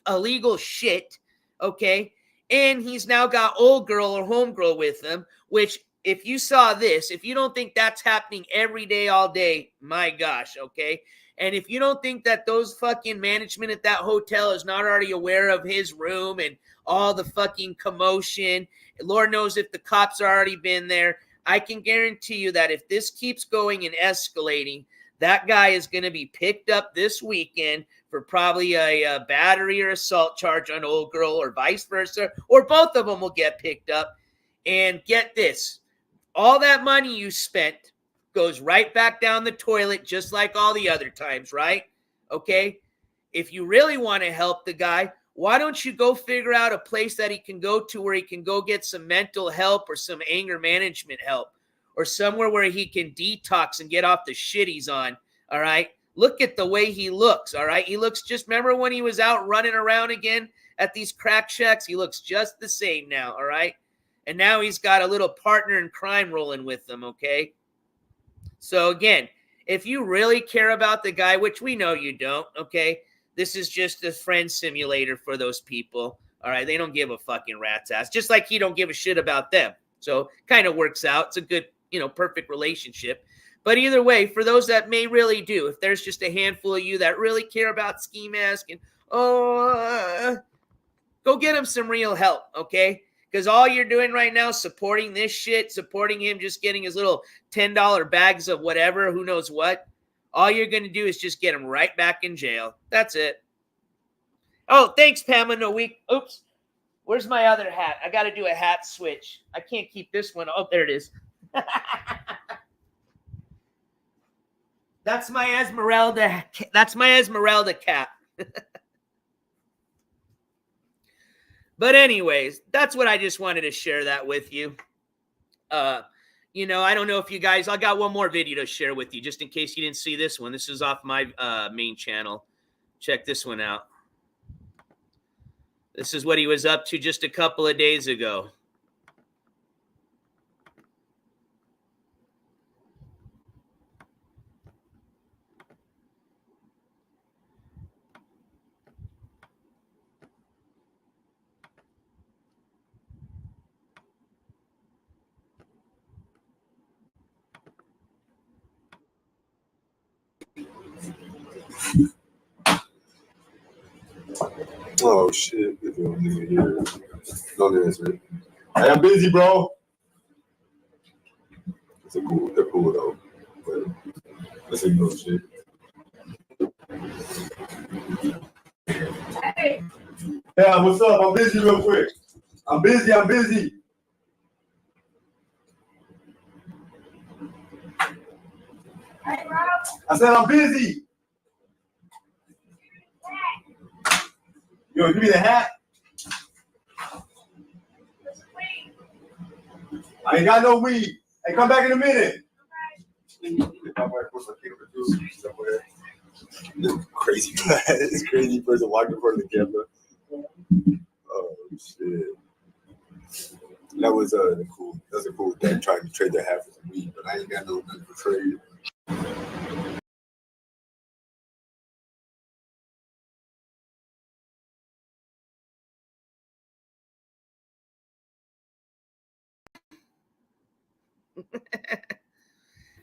illegal shit, okay? And he's now got old girl or homegirl with him, which if you saw this, if you don't think that's happening every day, all day, my gosh, okay? And if you don't think that those fucking management at that hotel is not already aware of his room and all the fucking commotion, Lord knows if the cops already been there, I can guarantee you that if this keeps going and escalating, that guy is going to be picked up this weekend for probably a battery or assault charge on old girl or vice versa, or both of them will get picked up. And get this, all that money you spent goes right back down the toilet just like all the other times, right? Okay? If you really want to help the guy, why don't you go figure out a place that he can go to where he can go get some mental help or some anger management help or somewhere where he can detox and get off the shit he's on, all right? Look at the way he looks, all right? He looks just, remember when he was out running around again at these crack shacks? He looks just the same now, all right? And now he's got a little partner in crime rolling with him, okay? So again, if you really care about the guy, which we know you don't, okay? This is just a friend simulator for those people, all right? They don't give a fucking rat's ass, just like he don't give a shit about them. So kind of works out. It's a good, perfect relationship. But either way, for those that may really do, if there's just a handful of you that really care about Ski Mask and, go get him some real help, okay? Because all you're doing right now is supporting this shit, supporting him just getting his little $10 bags of whatever, who knows what. All you're going to do is just get him right back in jail. That's it. Oh, thanks, Pamela. No week. Oops. Where's my other hat? I got to do a hat switch. I can't keep this one. Oh, there it is. That's my Esmeralda. That's my Esmeralda cap. But anyways, that's what I just wanted to share that with you. I don't know if you guys, I got one more video to share with you just in case you didn't see this one. This is off my main channel. Check this one out. This is what he was up to just a couple of days ago. Oh shit! Don't answer it. Hey, I'm busy, bro. They're cool though. But let's ignore shit. Hey. Yeah, what's up? I'm busy real quick. I'm busy. Hey, bro. I said I'm busy. Yo, give me the hat. I ain't got no weed. Hey, come back in a minute. Crazy, this crazy person walking in front of the camera. Oh shit! That was a cool thing, trying to trade their half for some weed, but I ain't got nothing for trade.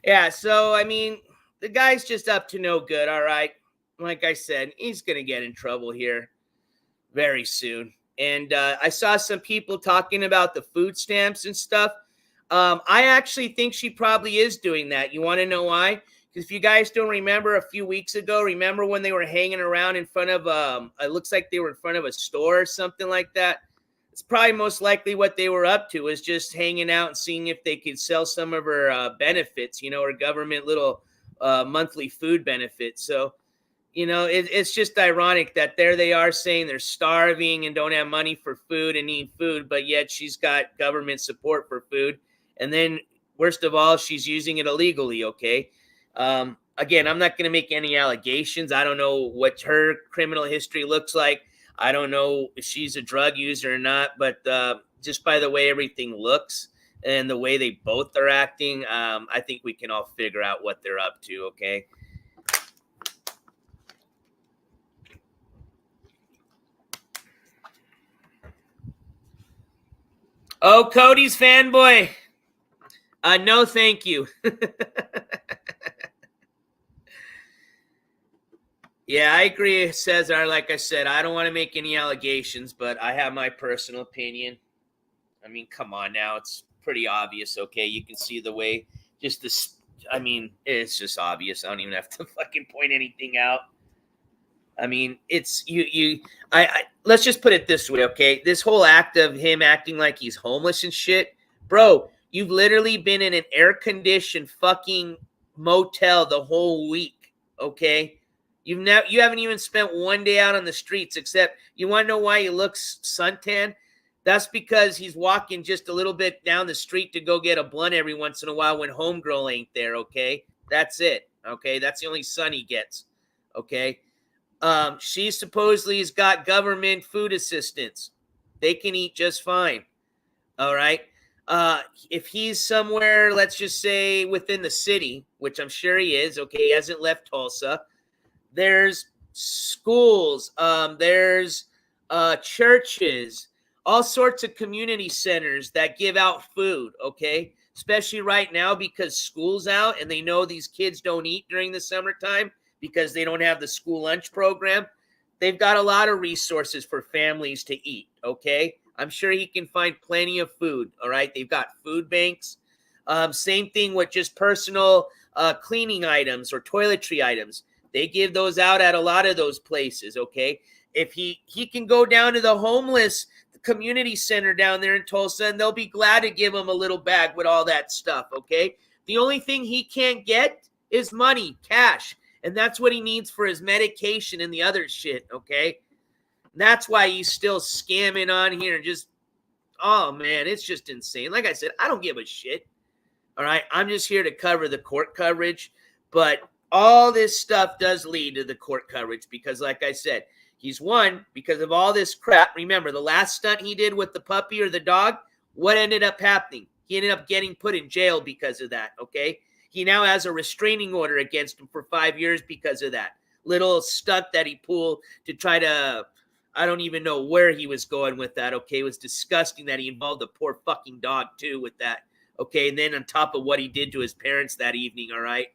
Yeah, so I mean, the guy's just up to no good, all right. Like I said, he's gonna get in trouble here very soon. And I saw some people talking about the food stamps and stuff. I actually think she probably is doing that. You want to know why? Because if you guys don't remember, a few weeks ago, remember when they were hanging around in front of it looks like they were in front of a store or something like that. It's probably most likely what they were up to, is just hanging out and seeing if they could sell some of her benefits, her government little monthly food benefits. So, it's just ironic that there they are saying they're starving and don't have money for food and need food, but yet she's got government support for food. And then, worst of all, she's using it illegally, okay? Again, I'm not going to make any allegations. I don't know what her criminal history looks like. I don't know if she's a drug user or not, but just by the way everything looks and the way they both are acting, I think we can all figure out what they're up to, okay? Oh, Cody's fanboy. No, thank you. Yeah, I agree, Cesar. Like I said, I don't want to make any allegations, but I have my personal opinion. I mean, come on now. It's pretty obvious, okay? You can see the way just this. I mean, it's just obvious. I don't even have to fucking point anything out. I mean, it's I let's just put it this way, okay? This whole act of him acting like he's homeless and shit, bro, you've literally been in an air-conditioned fucking motel the whole week, okay? You haven't even spent one day out on the streets, except you want to know why he looks suntan? That's because he's walking just a little bit down the street to go get a blunt every once in a while when homegirl ain't there, okay? That's it, okay? That's the only sun he gets, okay? She supposedly has got government food assistance. They can eat just fine, all right? If he's somewhere, let's just say within the city, which I'm sure he is, okay, he hasn't left Tulsa, there's schools, there's churches, all sorts of community centers that give out food, okay? Especially right now because school's out and they know these kids don't eat during the summertime because they don't have the school lunch program. They've got a lot of resources for families to eat, okay? I'm sure he can find plenty of food, all right? They've got food banks. Same thing with just personal cleaning items or toiletry items. They give those out at a lot of those places, okay? If he can go down to the homeless community center down there in Tulsa, and they'll be glad to give him a little bag with all that stuff, okay? The only thing he can't get is money, cash, and that's what he needs for his medication and the other shit, okay? And that's why he's still scamming on here and just, oh, man, it's just insane. Like I said, I don't give a shit, all right? I'm just here to cover the court coverage, but all this stuff does lead to the court coverage because, like I said, he's won because of all this crap. Remember, the last stunt he did with the puppy or the dog, what ended up happening? He ended up getting put in jail because of that, okay? He now has a restraining order against him for 5 years because of that little stunt that he pulled to try to, I don't even know where he was going with that, okay? It was disgusting that he involved the poor fucking dog, too, with that, okay? And then on top of what he did to his parents that evening, all right?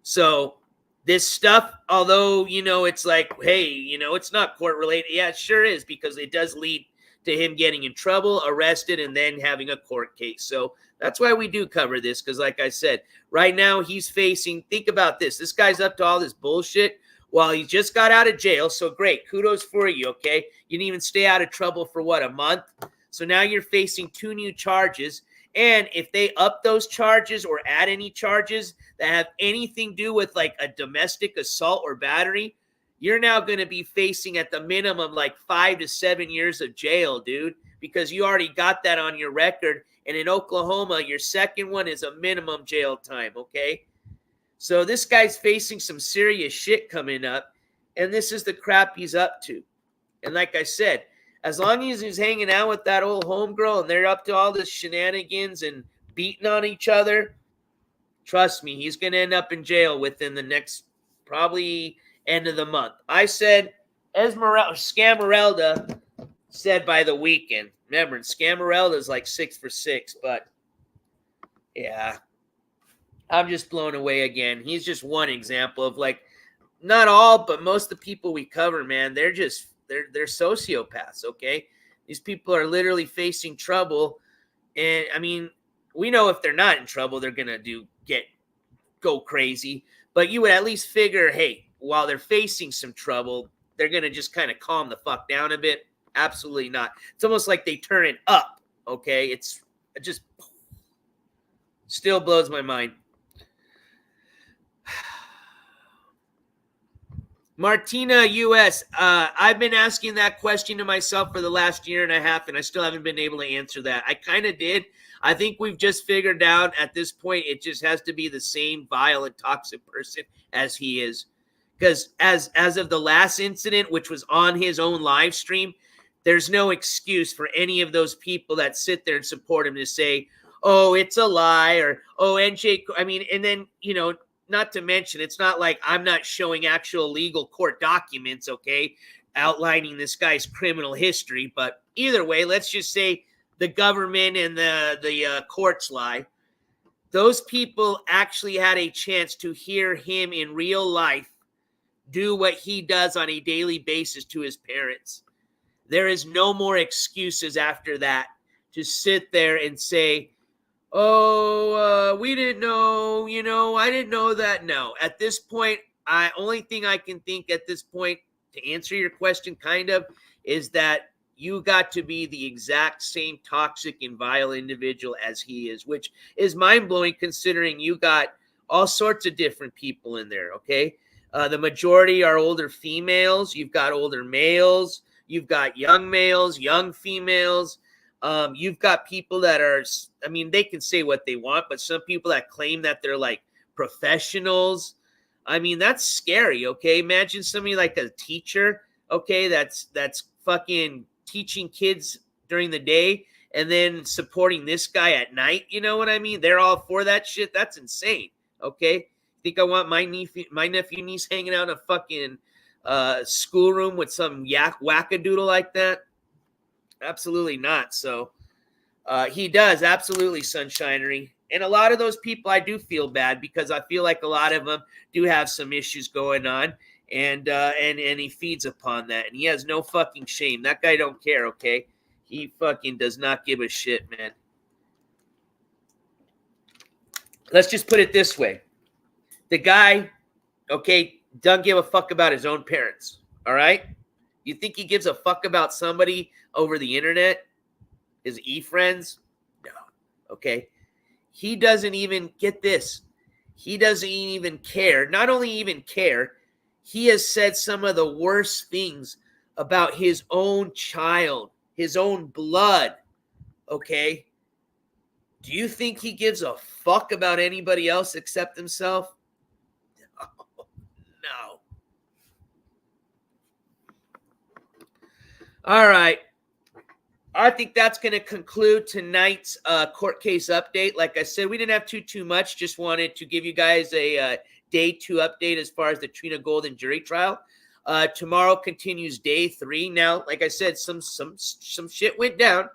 So this stuff, although, it's like, hey, it's not court related. Yeah, it sure is because it does lead to him getting in trouble, arrested, and then having a court case. So that's why we do cover this because, like I said, right now he's facing, think about this. This guy's up to all this bullshit while he just got out of jail. So great. Kudos for you, okay? You didn't even stay out of trouble for, a month? So now you're facing 2 new charges. And if they up those charges or add any charges that have anything to do with like a domestic assault or battery, you're now going to be facing at the minimum like 5 to 7 years of jail, dude, because you already got that on your record. And in Oklahoma, your second one is a minimum jail time, okay? So this guy's facing some serious shit coming up, and this is the crap he's up to. And like I said, As long as he's hanging out with that old homegirl and they're up to all this shenanigans and beating on each other, trust me, he's going to end up in jail within the next probably end of the month. I said, Scamarelda said by the weekend. Remember, Scamarelda's like 6 for 6, but yeah, I'm just blown away again. He's just one example of, like, not all, but most of the people we cover, man, they're sociopaths, okay? These people are literally facing trouble. And I mean, we know if they're not in trouble, they're going to go crazy. But you would at least figure, hey, while they're facing some trouble, they're going to just kind of calm the fuck down a bit. Absolutely not. It's almost like they turn it up, okay? It just still blows my mind. Martina US, I've been asking that question to myself for the last year and a half, and I still haven't been able to answer that. I kind of did. I think we've just figured out at this point it just has to be the same vile and toxic person as he is. Because as of the last incident, which was on his own live stream, there's no excuse for any of those people that sit there and support him to say, oh, it's a lie, or, oh, NJ, I mean, and then, you know, not to mention, it's not like I'm not showing actual legal court documents, okay, outlining this guy's criminal history. But either way, let's just say the government and the courts lie. Those people actually had a chance to hear him in real life do what he does on a daily basis to his parents. There is no more excuses after that to sit there and say, we didn't know, I didn't know that. No, at this point, only thing I can think at this point to answer your question kind of is that you got to be the exact same toxic and vile individual as he is, which is mind-blowing considering you got all sorts of different people in there, okay? The majority are older females. You've got older males. You've got young males, young females. You've got people that are, I mean, they can say what they want, but some people that claim that they're like professionals. I mean, that's scary, okay? Imagine somebody like a teacher, okay, that's fucking teaching kids during the day and then supporting this guy at night. You know what I mean? They're all for that shit. That's insane, okay? Think I want my nephew, niece hanging out in a fucking schoolroom with some wackadoodle like that? Absolutely not. So he does, absolutely, Sunshinery. And a lot of those people I do feel bad because I feel like a lot of them do have some issues going on, and he feeds upon that. And he has no fucking shame. That guy don't care, okay? He fucking does not give a shit, man. Let's just put it this way. The guy, okay, doesn't give a fuck about his own parents, all right? You think he gives a fuck about somebody over the internet? His e-friends? No. Okay. He doesn't even get this. He doesn't even care. Not only even care, he has said some of the worst things about his own child, his own blood. Okay. Do you think he gives a fuck about anybody else except himself? No. All right. I think that's going to conclude tonight's court case update. Like I said, we didn't have too much. Just wanted to give you guys a day 2 update as far as the Trina Golden jury trial. Tomorrow continues day 3. Now, like I said, some shit went down.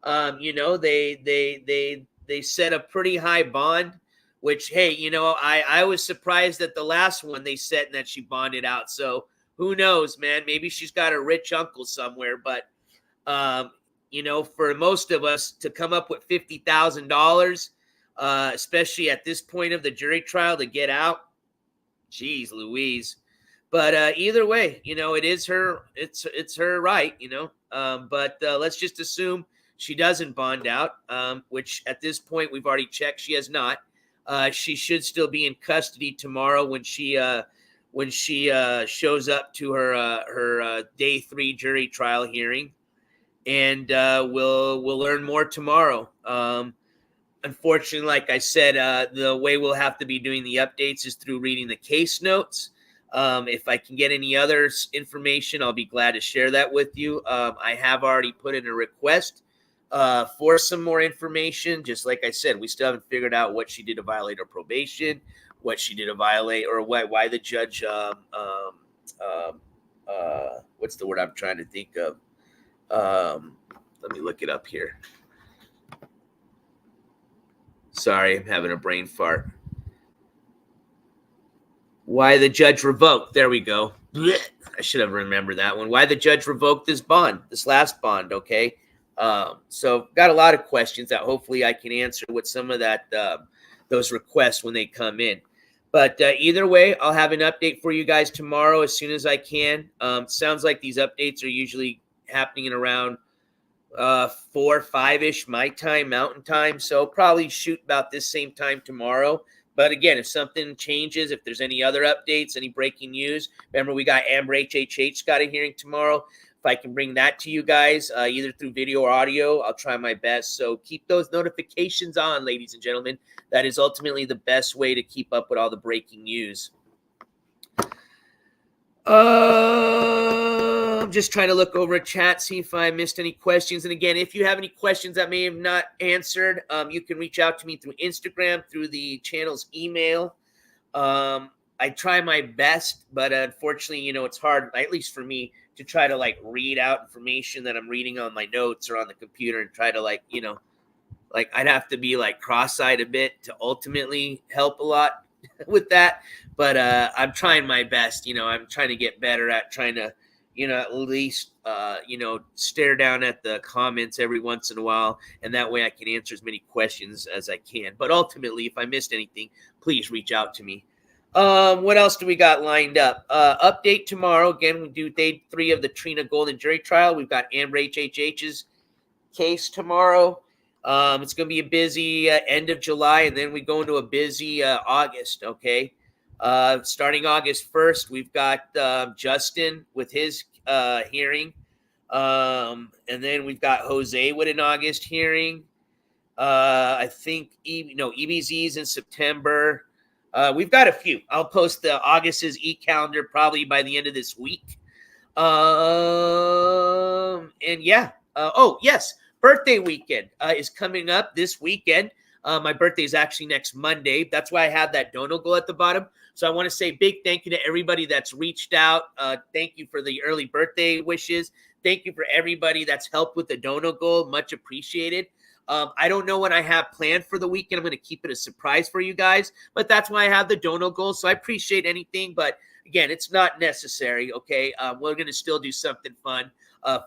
They set a pretty high bond, which, hey, I was surprised at the last one they set and that she bonded out. So who knows, man? Maybe she's got a rich uncle somewhere, but for most of us to come up with $50,000, especially at this point of the jury trial, to get out, geez Louise. But either way, it is it's her right, but let's just assume she doesn't bond out, which at this point we've already checked she has not. She should still be in custody tomorrow when she shows up to her day 3 jury trial hearing. And we'll learn more tomorrow. Unfortunately, like I said, the way we'll have to be doing the updates is through reading the case notes. If I can get any other information, I'll be glad to share that with you. I have already put in a request for some more information. Just like I said, we still haven't figured out what she did to violate her probation, what she did to violate, or why the judge, what's the word I'm trying to think of? Let me look it up here. Sorry, I'm having a brain fart. Why the judge revoked. There we go. Blech. I should have remembered that one. Why the judge revoked this bond, this last bond, okay? So got a lot of questions that hopefully I can answer with some of that those requests when they come in. But either way, I'll have an update for you guys tomorrow as soon as I can. Sounds like these updates are usually happening in around 4 or 5-ish my time, mountain time. So probably shoot about this same time tomorrow. But again, if something changes, if there's any other updates, any breaking news, remember we got Amber HHH got a hearing tomorrow. If I can bring that to you guys, either through video or audio, I'll try my best. So keep those notifications on, ladies and gentlemen. That is ultimately the best way to keep up with all the breaking news. I'm just trying to look over a chat, see if I missed any questions. And again, if you have any questions that may have not answered, you can reach out to me through Instagram, through the channel's email. I try my best, but unfortunately, you know, it's hard, at least for me, to try to like read out information that I'm reading on my notes or on the computer and try to like, you know, like I'd have to be like cross-eyed a bit to ultimately help a lot with that. But I'm trying my best, you know, I'm trying to get better at trying to, you know, at least, you know, stare down at the comments every once in a while. And that way I can answer as many questions as I can. But ultimately, if I missed anything, please reach out to me. What else do we got lined up? Update tomorrow. Again, we do day 3 of the Trina Golden jury trial. We've got Amber HHH's case tomorrow. It's going to be a busy end of July, and then we go into a busy August, okay? Starting August 1st, we've got Justin with his hearing. And then we've got Jose with an August hearing. I think, EBZ's in September. We've got a few. I'll post the August's e-calendar probably by the end of this week. And yeah. Oh, yes. Birthday weekend is coming up this weekend. My birthday is actually next Monday. That's why I have that dono goal at the bottom. So I want to say big thank you to everybody that's reached out. Thank you for the early birthday wishes. Thank you for everybody that's helped with the dono goal. Much appreciated. I don't know what I have planned for the weekend. I'm going to keep it a surprise for you guys, but that's why I have the dono goal. So I appreciate anything, but again, it's not necessary. Okay. We're going to still do something fun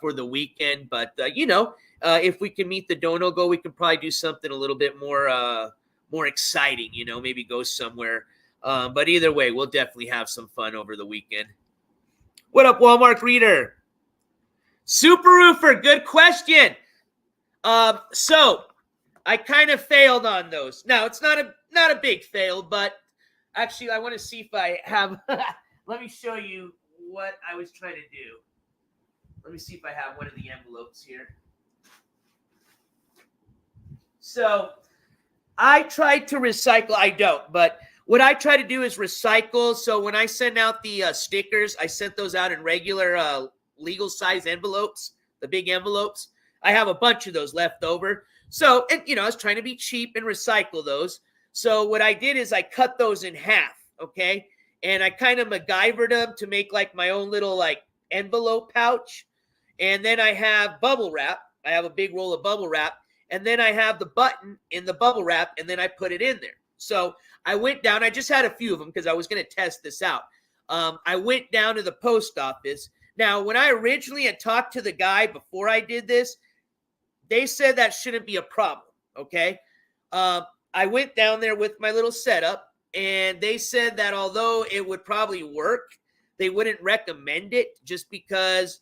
for the weekend, but if we can meet the dono goal, we can probably do something a little bit more exciting, maybe go somewhere. But either way, we'll definitely have some fun over the weekend. What up, Walmart Reader? Super Roofer, good question. So I kind of failed on those. Now it's not a big fail, but actually I want to see if I have, let me show you what I was trying to do. Let me see if I have one of the envelopes here. So I tried to recycle. I don't, but what I try to do is recycle. So when I send out the stickers, I sent those out in regular legal size envelopes, the big envelopes. I have a bunch of those left over. So, and I was trying to be cheap and recycle those. So what I did is I cut those in half, okay? And I kind of MacGyvered them to make like my own little like envelope pouch. And then I have bubble wrap. I have a big roll of bubble wrap. And then I have the button in the bubble wrap, and then I put it in there. So I went down. I just had a few of them because I was going to test this out. I went down to the post office. Now, when I originally had talked to the guy before I did this, they said that shouldn't be a problem, okay? I went down there with my little setup, and they said that although it would probably work, they wouldn't recommend it just because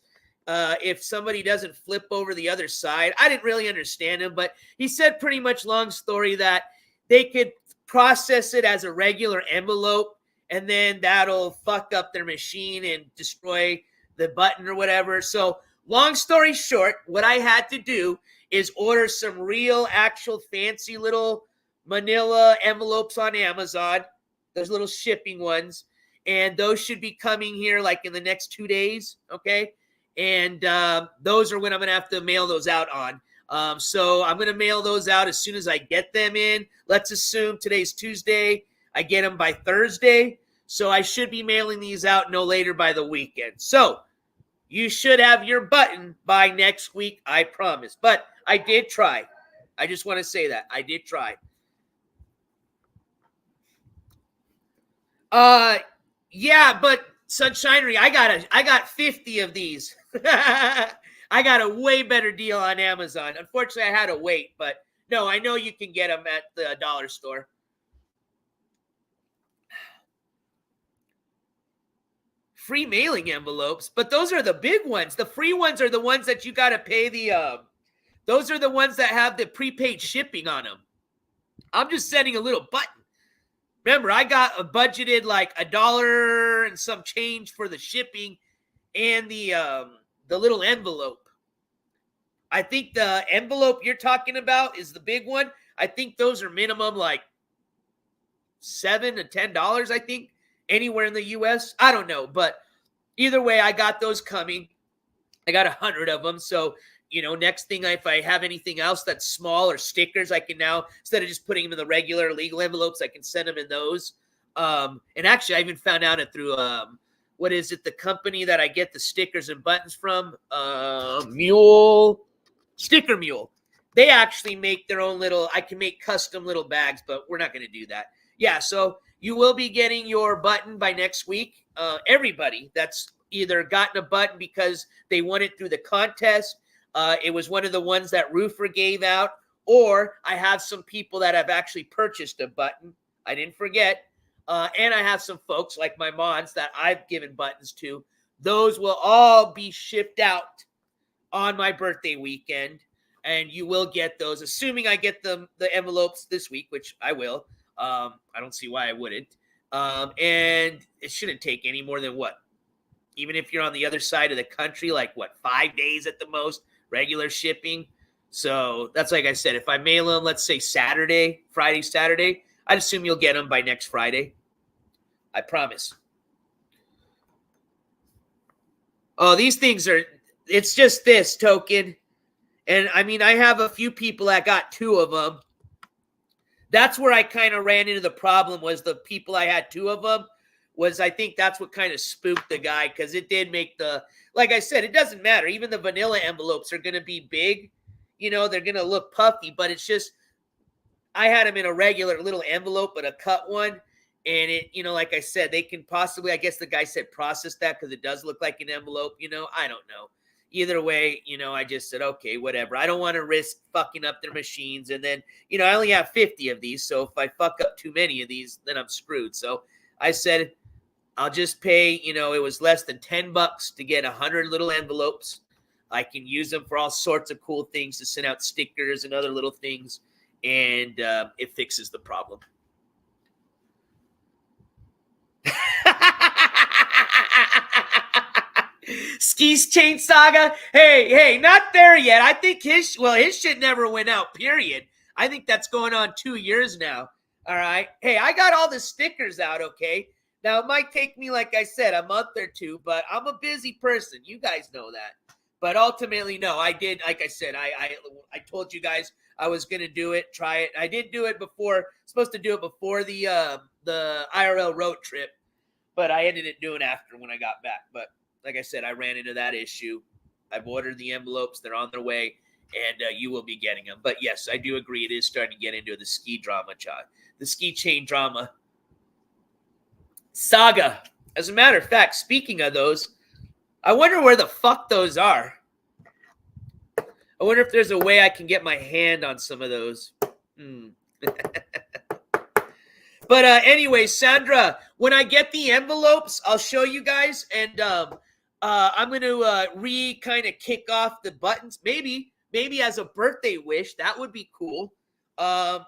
if somebody doesn't flip over the other side. I didn't really understand him, but he said pretty much, long story, that they could process it as a regular envelope, and then that'll fuck up their machine and destroy the button or whatever. So long story short, what I had to do is order some real, actual fancy little manila envelopes on Amazon, those little shipping ones. and those should be coming here like in the next 2 days, okay? And those are when I'm going to have to mail those out on. So I'm going to mail those out as soon as I get them in. Let's assume today's Tuesday. I get them by Thursday. So I should be mailing these out no later by the weekend. So you should have your button by next week, I promise. But I did try. I just want to say that. I did try. Yeah, but Sunshinery, I got 50 of these. I got a way better deal on Amazon. Unfortunately, I had to wait, but no, I know you can get them at the dollar store. Free mailing envelopes, but those are the big ones. The free ones are the ones that you got to pay those are the ones that have the prepaid shipping on them. I'm just sending a little button. Remember, I got a budgeted like $1 and some change for the shipping and the little envelope. I think the envelope you're talking about is the big one. I think those are minimum like $7 to $10, I think, anywhere in the U.S. I don't know, but either way, I got those coming. I got 100 of them, so next thing, if I have anything else that's small or stickers, I can now, instead of just putting them in the regular legal envelopes, I can send them in those. And actually, I even found out it through, what is it, the company that I get the stickers and buttons from? Sticker Mule. They actually make their own I can make custom little bags, but we're not going to do that. Yeah, so you will be getting your button by next week. Everybody that's either gotten a button because they won it through the contest, it was one of the ones that Roofer gave out, or I have some people that have actually purchased a button. I didn't forget. And I have some folks like my mods that I've given buttons to. Those will all be shipped out on my birthday weekend, and you will get those, assuming I get the envelopes this week, which I will. I don't see why I wouldn't. And it shouldn't take any more than what? Even if you're on the other side of the country, like 5 days at the most, regular shipping. So that's like I said, if I mail them, let's say Friday, Saturday, I'd assume you'll get them by next Friday. I promise. Oh, these things it's just this token. And I mean, I have a few people that got 2 of them. That's where I kind of ran into the problem, was the people I had 2 of them. I think that's what kind of spooked the guy, because it did make like I said, it doesn't matter. Even the vanilla envelopes are going to be big. They're going to look puffy, but it's just, I had them in a regular little envelope, but a cut one. And it, like I said, they can possibly, I guess the guy said process that because it does look like an envelope, I don't know. Either way, I just said, okay, whatever. I don't want to risk fucking up their machines. And then, I only have 50 of these. So if I fuck up too many of these, then I'm screwed. So I said, I'll just pay, it was less than $10 to get 100 little envelopes. I can use them for all sorts of cool things, to send out stickers and other little things. And it fixes the problem. Skis Chain Saga. Hey, not there yet. I think his shit never went out, period. I think that's going on 2 years now. All right. Hey, I got all the stickers out, okay? Now, it might take me, like I said, a month or 2, but I'm a busy person. You guys know that. But ultimately, no, I did. Like I said, I told you guys I was going to do it, try it. I did do it before, supposed to do it before the IRL road trip, but I ended up doing after when I got back. But like I said, I ran into that issue. I've ordered the envelopes. They're on their way, and you will be getting them. But yes, I do agree. It is starting to get into the ski drama, the ski chain drama saga. As a matter of fact, speaking of those, I wonder where the fuck those are. I wonder if there's a way I can get my hand on some of those. But anyway, Sandra, when I get the envelopes, I'll show you guys, and I'm going to kind of kick off the buttons. Maybe as a birthday wish, that would be cool. I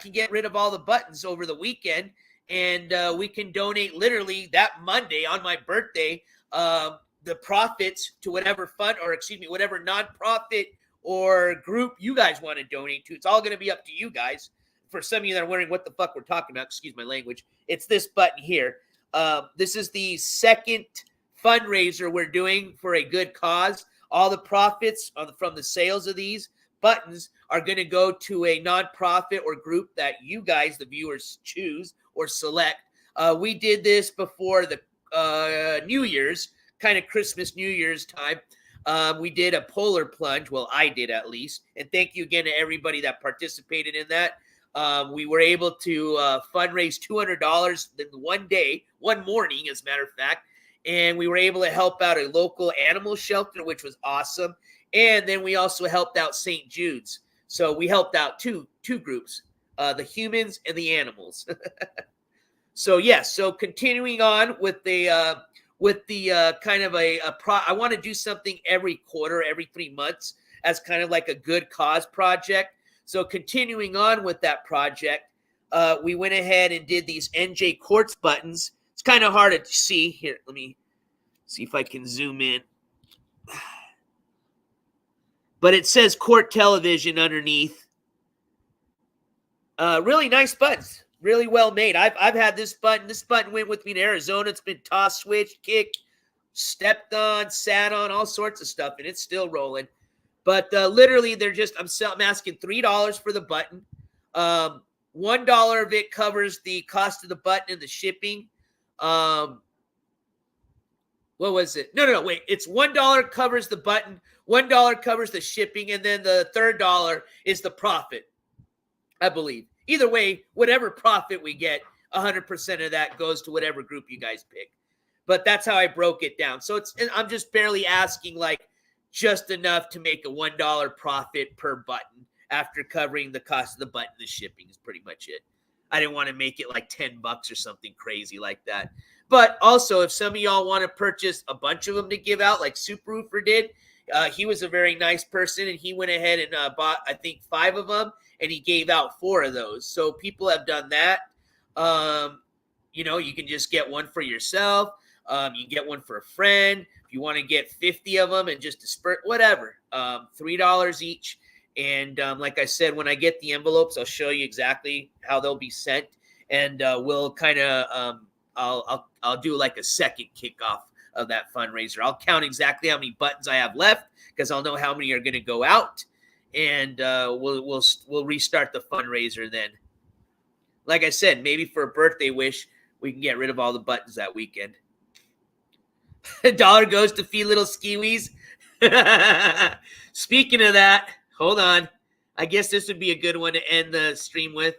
can get rid of all the buttons over the weekend, and we can donate literally that Monday on my birthday, the profits to whatever fund, or whatever nonprofit or group you guys want to donate to. It's all going to be up to you guys. For some of you that are wondering what the fuck we're talking about, excuse my language, it's this button here. This is the second fundraiser we're doing for a good cause. All the profits from the sales of these buttons are going to go to a nonprofit or group that you guys, the viewers, choose or select. We did this before the New Year's, kind of Christmas, New Year's time. We did a polar plunge. Well, I did at least. And thank you again to everybody that participated in that. We were able to fundraise $200 in one day, one morning, as a matter of fact. And we were able to help out a local animal shelter, which was awesome. And then we also helped out St. Jude's. So we helped out two groups, the humans and the animals. So yes, so continuing on with the kind of I want to do something every quarter, every 3 months as kind of like a good cause project. So continuing on with that project, we went ahead and did these NJCourts buttons. It's kind of hard to see here. Let me see if I can zoom in. But it says Court Television underneath. Really nice buttons. Really well made. I've had this button. This button went with me to Arizona. It's been tossed, switched, kicked, stepped on, sat on, all sorts of stuff, and it's still rolling. But literally, I'm asking $3 for the button. $1 of it covers the cost of the button and the shipping. What was it? No, wait. It's $1 covers the button, $1 covers the shipping, and then the third dollar is the profit, I believe. Either way, whatever profit we get, 100% of that goes to whatever group you guys pick. But that's how I broke it down. So I'm just barely asking like just enough to make a $1 profit per button after covering the cost of the button. The shipping is pretty much it. I didn't want to make it like $10 or something crazy like that. But also, if some of y'all want to purchase a bunch of them to give out, like Super Roofer did, he was a very nice person, and he went ahead and bought, I think, 5 of them, and he gave out 4 of those. So people have done that. You can just get one for yourself. You can get one for a friend. If you want to get 50 of them and just disperse, whatever, $3 each. And like I said, when I get the envelopes, I'll show you exactly how they'll be sent, and we'll kind of I'll do like a second kickoff of that fundraiser. I'll count exactly how many buttons I have left because I'll know how many are going to go out, and we'll restart the fundraiser then. Like I said, maybe for a birthday wish, we can get rid of all the buttons that weekend. $1 goes to feed little skiwies. Speaking of that, hold on. I guess this would be a good one to end the stream with.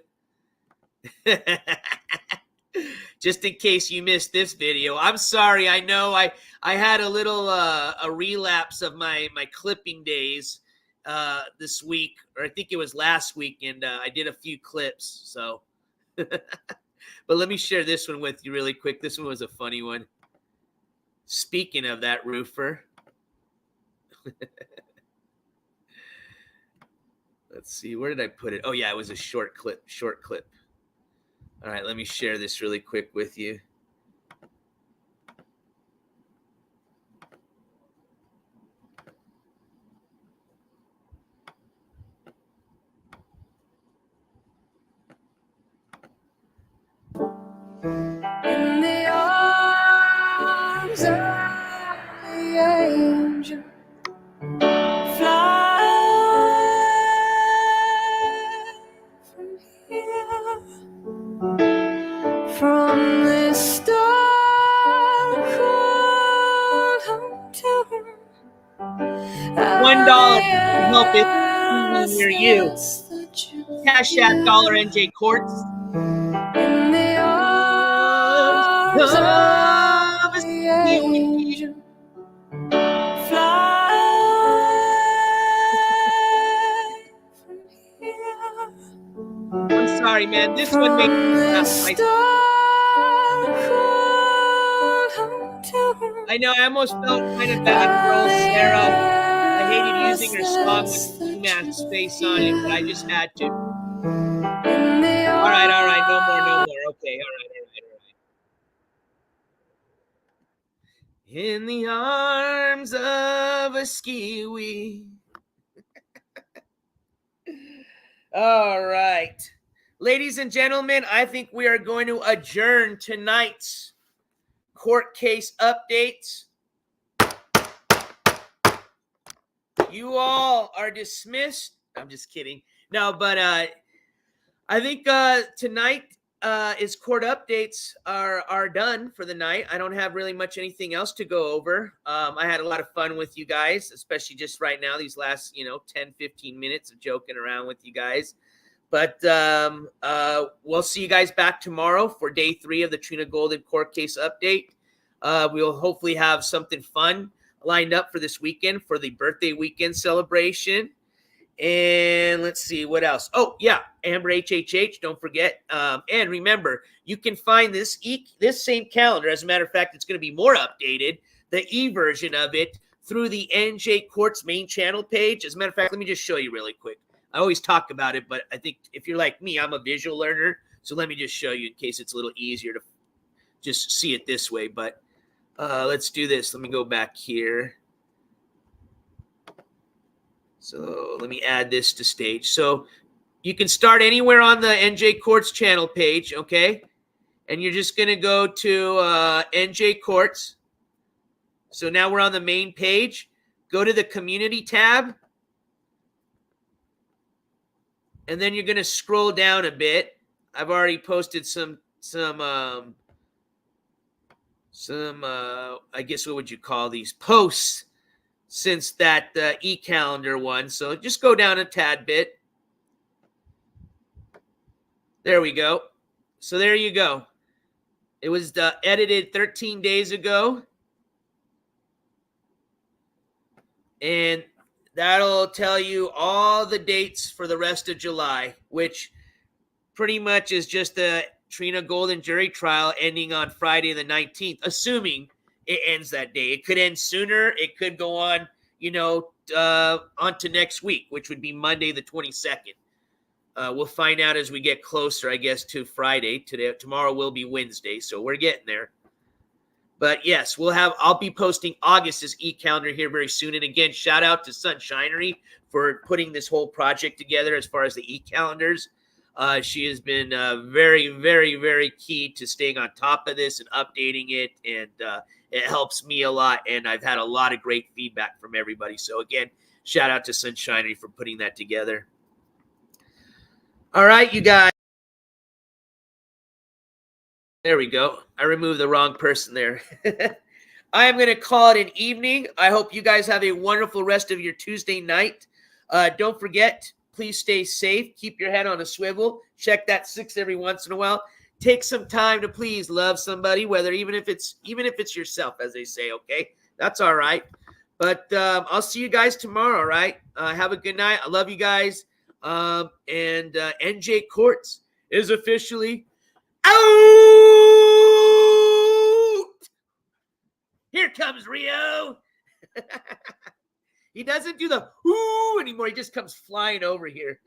Just in case you missed this video. I'm sorry. I know I had a little a relapse of my clipping days this week, or I think it was last week, and I did a few clips. So, but let me share this one with you really quick. This one was a funny one. Speaking of that roofer. Let's see. Where did I put it? Oh, yeah, it was a short clip. All right, let me share this really quick with you. In the arms of the angel, fly from here, from this dark hotel. $1 to help it near you. Cashapp $NJCourts. In the arms of the angel, fly from here. I'm sorry, man. This one makes me laugh. I know. I almost felt kind of bad for old Sarah. I hated using her song with Two-Man's face on it, but I just had to. All right. No more. Okay, all right. In the arms of a skiwi. All right. Ladies and gentlemen, I think we are going to adjourn tonight's court case updates. You all are dismissed. I'm just kidding. No, but I think tonight is court updates are done for the night. I don't have really much anything else to go over. I had a lot of fun with you guys, especially just right now, these last 10, 15 minutes of joking around with you guys. But we'll see you guys back tomorrow for day 3 of the Trina Golden court case update. We'll hopefully have something fun lined up for this weekend for the birthday weekend celebration. And let's see what else. Oh, yeah, Amber HHH, don't forget. And remember, you can find this same calendar. As a matter of fact, it's going to be more updated, the e-version of it, through the NJCourts main channel page. As a matter of fact, let me just show you really quick. I always talk about it, but I think if you're like me, I'm a visual learner. So let me just show you in case it's a little easier to just see it this way. But let's do this. Let me go back here. So let me add this to stage. So you can start anywhere on the NJCourts channel page, okay? And you're just going to go to NJCourts. So now we're on the main page. Go to the community tab. And then you're going to scroll down a bit. I've already posted some I guess what would you call these, posts since that e-calendar one. So just go down a tad bit. There we go. So there you go. It was edited 13 days ago. And that'll tell you all the dates for the rest of July, which pretty much is just the Trina Golden jury trial ending on Friday the 19th, assuming it ends that day. It could end sooner. It could go on, on to next week, which would be Monday the 22nd. We'll find out as we get closer, I guess, to Friday. Tomorrow will be Wednesday, so we're getting there. But yes, I'll be posting August's e-calendar here very soon. And again, shout out to Sunshinery for putting this whole project together as far as the e-calendars. She has been very, very, very key to staying on top of this and updating it. And it helps me a lot. And I've had a lot of great feedback from everybody. So again, shout out to Sunshinery for putting that together. All right, you guys. There we go. I removed the wrong person there. I am going to call it an evening. I hope you guys have a wonderful rest of your Tuesday night. Don't forget, please stay safe. Keep your head on a swivel. Check that 6 every once in a while. Take some time to please love somebody, even if it's yourself, as they say, okay? That's all right. But I'll see you guys tomorrow, all right? Have a good night. I love you guys. And NJCourts is officially out. Here comes Rio. He doesn't do the whoo anymore. He just comes flying over here.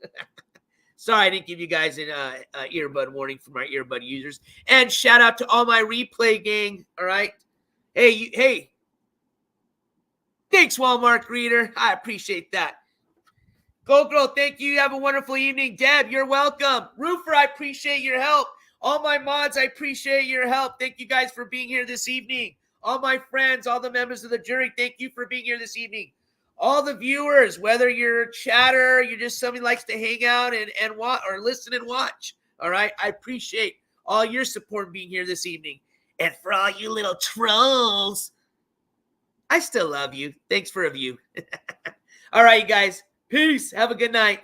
Sorry, I didn't give you guys an earbud warning for my earbud users. And shout out to all my replay gang. All right. Hey. Thanks, Walmart greeter. I appreciate that. Go Girl, thank you. Have a wonderful evening. Deb, you're welcome. Roofer, I appreciate your help. All my mods, I appreciate your help. Thank you guys for being here this evening. All my friends, all the members of the jury, thank you for being here this evening. All the viewers, whether you're a chatter, you're just somebody who likes to hang out and watch or listen and watch. All right. I appreciate all your support being here this evening. And for all you little trolls, I still love you. Thanks for a view. All right, you guys. Peace. Have a good night.